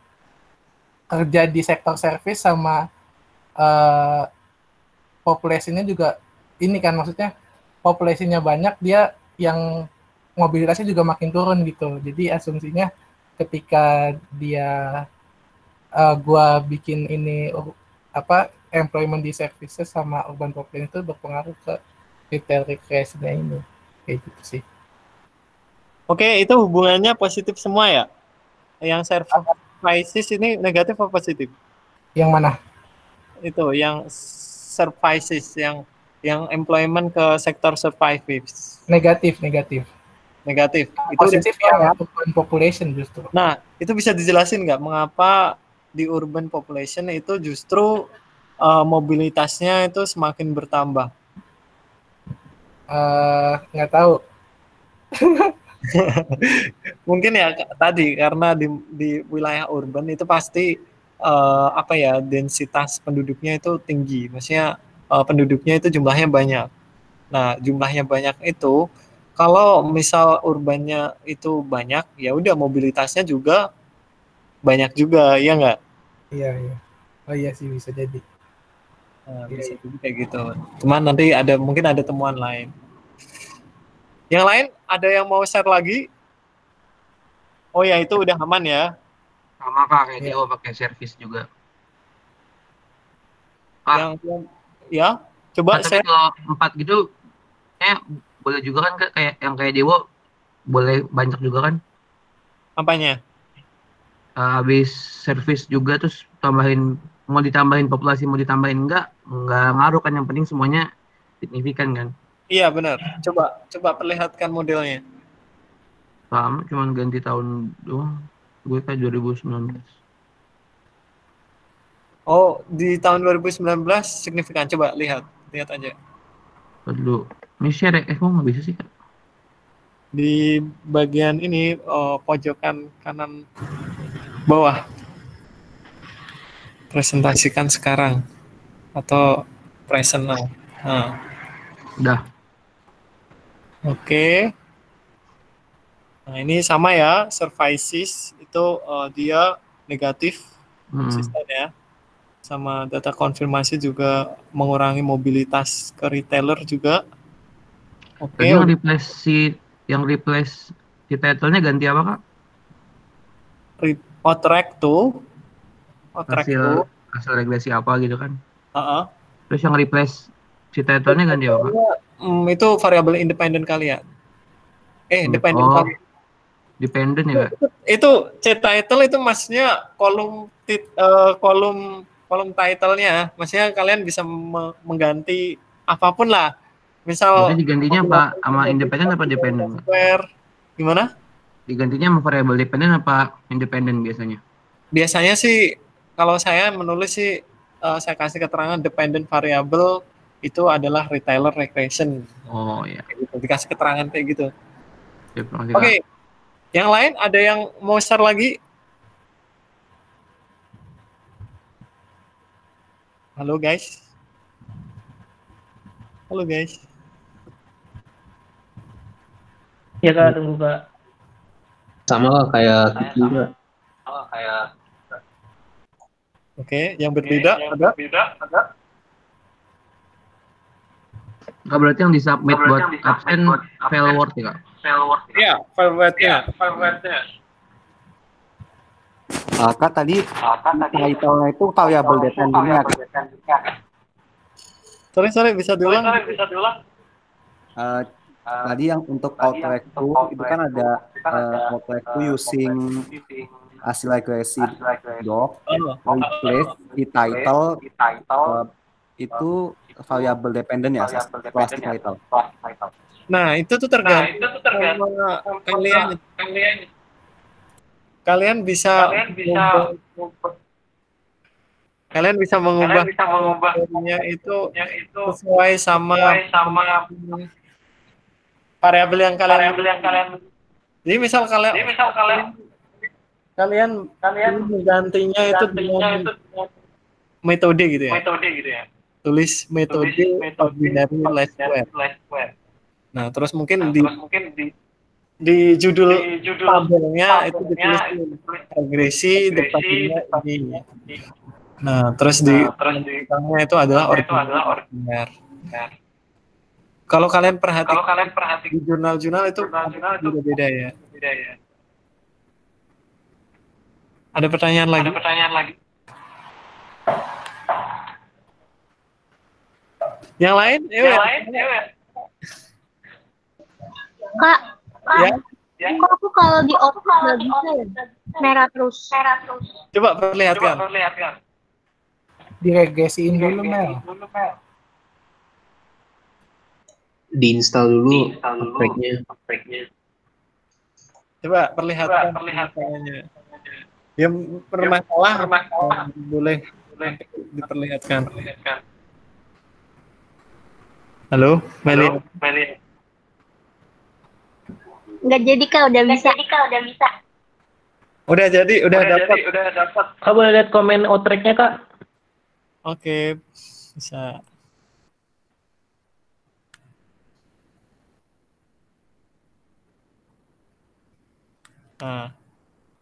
kerja di sektor service sama populasinya juga ini kan, maksudnya populasinya banyak, dia yang mobilitasnya juga makin turun gitu. Jadi asumsinya ketika dia gua bikin ini employment di services sama urban population itu berpengaruh ke retail recreation-nya ini. Kayak gitu sih. Oke, itu hubungannya positif semua ya? Yang services ini negatif atau positif? Yang mana? Itu yang services, yang employment ke sektor services. Negatif. Itu positif yang urban population justru. Nah, itu bisa dijelasin nggak mengapa di urban population itu justru mobilitasnya itu semakin bertambah? Nggak tahu. Mungkin ya tadi karena di wilayah urban itu pasti apa ya, densitas penduduknya itu tinggi. Maksudnya penduduknya itu jumlahnya banyak. Nah, jumlahnya banyak itu kalau misal urbannya itu banyak, ya udah mobilitasnya juga banyak juga, ya nggak? Iya, iya. Oh iya sih bisa jadi. Nah, bisa jadi kayak gitu. Cuman nanti mungkin ada temuan lain. Yang lain ada yang mau share lagi? Oh ya, itu udah aman ya. Sama Kak, kayak Iya. Dio pakai servis juga. Kak, Yang ya, coba tapi share kalau 4 gitu, boleh juga kan Kak, kayak yang kayak Dewo, boleh banyak juga kan? apanya? Habis servis juga terus mau ditambahin populasi, mau ditambahin enggak ngaruh kan, yang penting semuanya signifikan kan. Iya benar. Coba perlihatkan modelnya. Sama, cuman ganti tahun doang. Gue kayak 2019. Oh, di tahun 2019 signifikan. Coba lihat aja. Dulu. Ini share kok nggak bisa sih Kak? Di bagian ini pojokan kanan bawah. Presentasikan sekarang atau present now. Nah, Udah. oke. Nah, ini sama ya, services itu dia negatif konsisten ya. Sama data konfirmasi juga mengurangi mobilitas ke retailer juga. Oke. Tadi yang replace si title-nya ganti apa Kak? Track to Hasil regresi apa gitu kan? uh-uh. Terus yang replace si title-nya ganti apa Kak? Itu variabel independen kalian. Dependent kalian. Dependent ya Kak? Itu title itu maksudnya kolom title-nya. Maksudnya kalian bisa mengganti apapun lah. Misal berarti digantinya apa sama independen apa dependent? Gimana? Digantinya sama variabel dependent apa independen biasanya? Biasanya sih kalau saya menulis sih saya kasih keterangan dependent variable itu adalah retailer regression. Oh iya. Gitu. Dikasih keterangan kayak gitu. Oke. Yang lain ada yang mau share lagi? Halo guys. Ya Kak, tunggu Kak. Sama lah kayak juga. Oke, yang berbeda ada? Nggak, berarti yang disubmit buat absen fail word ya Kak? Iya, fail word-nya. Kak tadi title-nya itu variable dependent-nya. Sorry, bisa diulang? Tadi yang untuk outright itu kan ada outright using hasil regresi doc, replace di title itu variable dependent ya, plastic title. Nah, itu tuh tergantung sama kalian. Kalian bisa mengubahnya itu sesuai sama variabel yang kalian. Jadi misal kalian menggantinya itu dengan metode gitu ya. Tulis metode ordinary less square. Nah, terus mungkin di judul tabelnya itu ditulis regresi depannya ini. Nah, terus di belakangnya itu adalah ordinary. Kalau kalian perhatikan di jurnal-jurnal itu beda-beda ya. Ada pertanyaan lagi? Yang lain? Kak, Ya? kok aku kalau di output nggak bisa ya? Merah terus. Coba perlihatkan. Diregresiin dulu, Mel. Diinstal dulu upgrade-nya. Coba perlihatkan. Yang bermasalah boleh diperlihatkan. Halo, Meli. Nggak jadi Kak, udah bisa. Udah jadi, udah dapat. Kak boleh lihat komen outrack-nya Kak? Oke, bisa. Nah,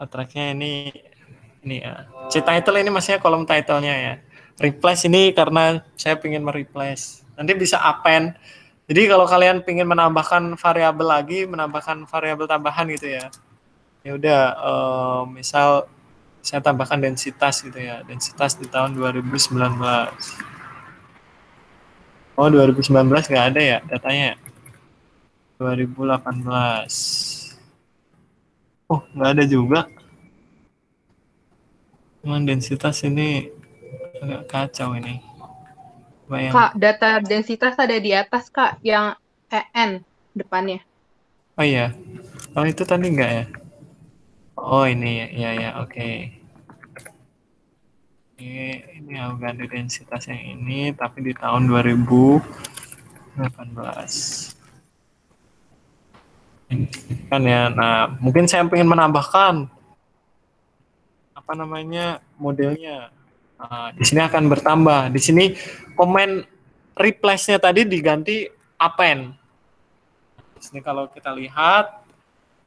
outrack-nya ini ya. C-title ini maksudnya kolom title-nya ya. Replace ini karena saya ingin mereplace. Nanti bisa append. Jadi kalau kalian ingin menambahkan variabel lagi, menambahkan variabel tambahan gitu ya. Ya udah, misal saya tambahkan densitas gitu ya. Densitas di tahun 2019. Oh, 2019 nggak ada ya datanya? 2018. Oh, nggak ada juga. Cuman densitas ini agak kacau ini. Kak, data densitas ada di atas, Kak, yang EN depannya. Oh iya. Oh, itu tadi enggak ya? Oh, ini ya, oke. Ini agak ada densitas yang ini, tapi di tahun 2018. Kan ya. Nah, mungkin saya ingin menambahkan apa namanya modelnya. Nah, di sini akan bertambah. Di sini komen replace-nya tadi diganti append. Di sini kalau kita lihat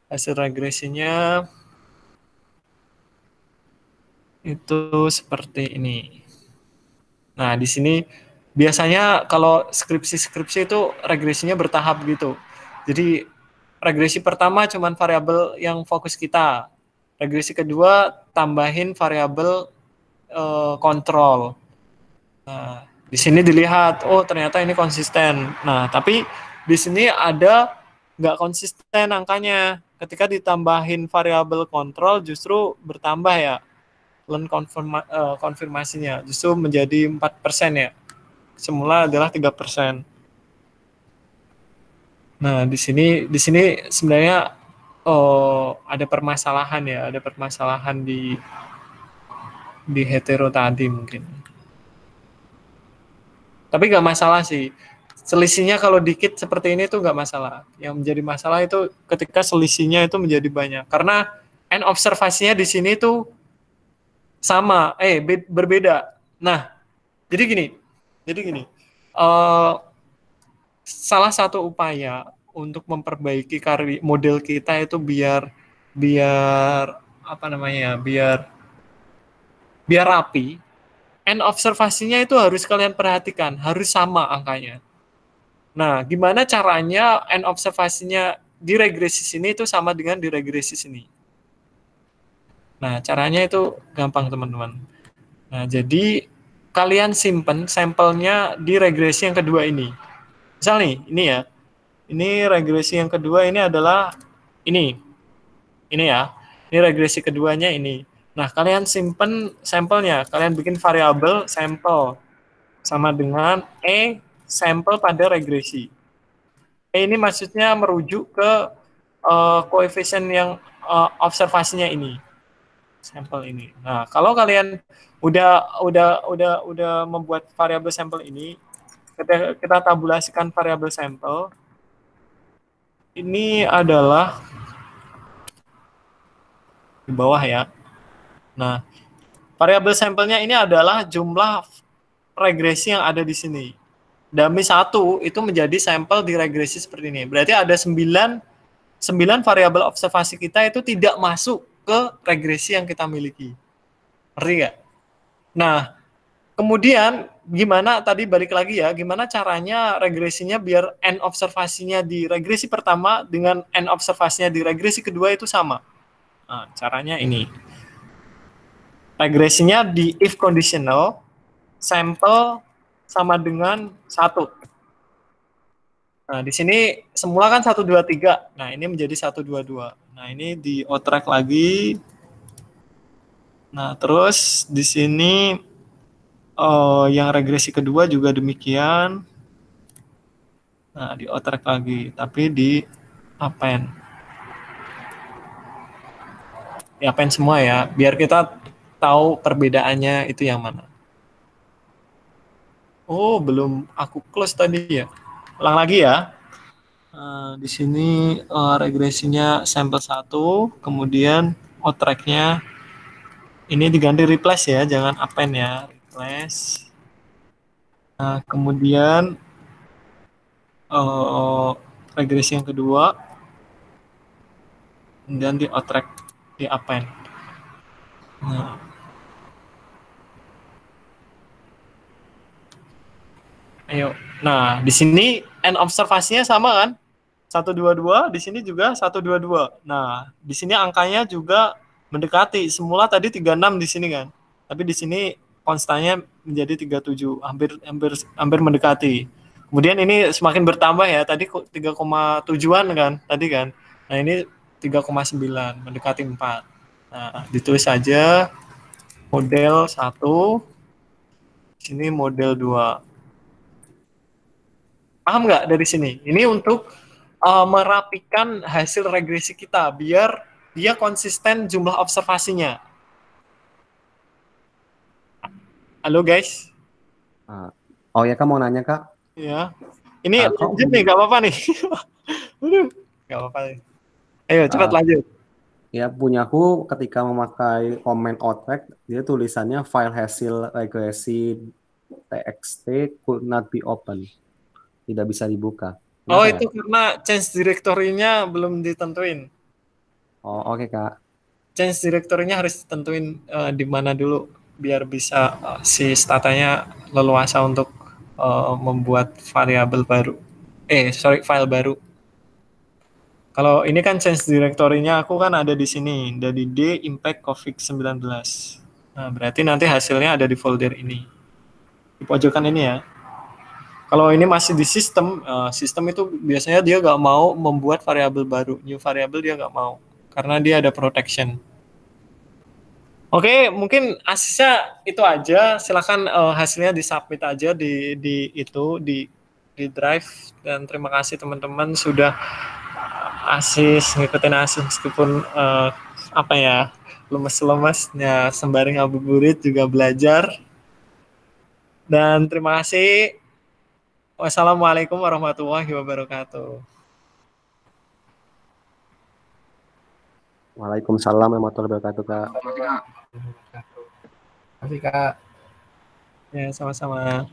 hasil regresinya itu seperti ini. Nah, di sini biasanya kalau skripsi itu regresinya bertahap gitu. Jadi regresi pertama cuman variabel yang fokus kita. Regresi kedua tambahin variabel kontrol. Nah, di sini dilihat, oh ternyata ini konsisten. Nah, tapi di sini ada nggak konsisten angkanya. Ketika ditambahin variabel kontrol justru bertambah ya. Learn konfirmasinya justru menjadi 4% ya. Semula adalah 3%. Nah, di sini sebenarnya ada permasalahan ya, ada permasalahan di hetero tadi mungkin. Tapi nggak masalah sih. Selisihnya kalau dikit seperti ini tuh nggak masalah. Yang menjadi masalah itu ketika selisihnya itu menjadi banyak. Karena end observasinya di sini tuh sama, berbeda. Nah, jadi gini. Salah satu upaya untuk memperbaiki model kita itu biar apa namanya? Biar rapi. End observasinya itu harus kalian perhatikan, harus sama angkanya. Nah, gimana caranya end observasinya di regresi sini itu sama dengan di regresi sini? Nah, caranya itu gampang, teman-teman. Nah, jadi kalian simpen sampelnya di regresi yang kedua ini. Misal nih, ini ya. Ini regresi yang kedua ini adalah ini. Ini ya. Ini regresi keduanya ini. Nah, kalian simpen sampelnya. Kalian bikin variabel sampel sama dengan sampel pada regresi. Ini maksudnya merujuk ke koefisien yang observasinya ini. Sampel ini. Nah, kalau kalian udah membuat variabel sampel ini, kita tabulasikan variabel sampel. Ini adalah di bawah ya. Nah, variabel sampelnya ini adalah jumlah regresi yang ada di sini. Dummy 1 itu menjadi sampel di regresi seperti ini. Berarti ada 9 variabel observasi kita itu tidak masuk ke regresi yang kita miliki. Ngerti nggak? Nah, kemudian gimana tadi balik lagi ya, gimana caranya regresinya biar end observasinya di regresi pertama dengan end observasinya di regresi kedua itu sama. Nah, caranya ini. Regresinya di if conditional, sampel sama dengan 1. Nah, di sini semula kan 1, 2, 3. Nah, ini menjadi 1, 2, 2. Nah, ini di outrack lagi. Nah, terus di sini yang regresi kedua juga demikian. Nah, di outrack lagi, tapi di append. Di append semua ya, biar kita tahu perbedaannya itu yang mana. Oh, belum aku close tadi ya. Ulang lagi ya. Di sini regresinya sampel 1, kemudian outrack-nya ini diganti replace ya, jangan append ya, replace. Nah, kemudian regresi yang kedua, kemudian di outrack, di append. Ayo. Nah, di sini end observasinya sama kan? 122, di sini juga 122. Nah, di sini angkanya juga mendekati. Semula tadi 36 di sini kan. Tapi di sini konstannya menjadi 37, hampir mendekati. Kemudian ini semakin bertambah ya. Tadi 3,7-an kan tadi kan. Nah, ini 3,9, mendekati 4. Nah, ditulis saja model 1, sini model 2. Paham nggak dari sini? Ini untuk merapikan hasil regresi kita biar dia konsisten jumlah observasinya. Halo guys. Oh ya, Kak mau nanya Kak. Ya. Ini lanjut nih, nggak apa-apa nih. Nggak apa-apa nih. Ayo cepat lanjut. Ya, punyaku ketika memakai comment outrack, dia tulisannya file hasil regresi txt could not be open. Tidak bisa dibuka. Oh, itu karena change directory-nya belum ditentuin. Oh, oke Kak. Change directory-nya harus ditentuin di mana dulu biar bisa si statanya leluasa untuk membuat variabel baru. File baru. Kalau ini kan change directory-nya aku kan ada di sini, dari D impact COVID-19. Nah, berarti nanti hasilnya ada di folder ini. Di pojokan ini ya. Kalau ini masih di sistem, sistem itu biasanya dia nggak mau membuat variabel baru, new variable dia nggak mau, karena dia ada protection. Oke, mungkin asisnya itu aja. Silakan hasilnya disubmit aja di drive. Dan terima kasih teman-teman sudah asis ngikutin asis meskipun lemes-lemesnya sembari ngabuburit juga belajar. Dan terima kasih. Wassalamualaikum warahmatullahi wabarakatuh. Waalaikumsalam warahmatullahi wabarakatuh, Kak. Terima kasih, Kak. Ya, sama-sama.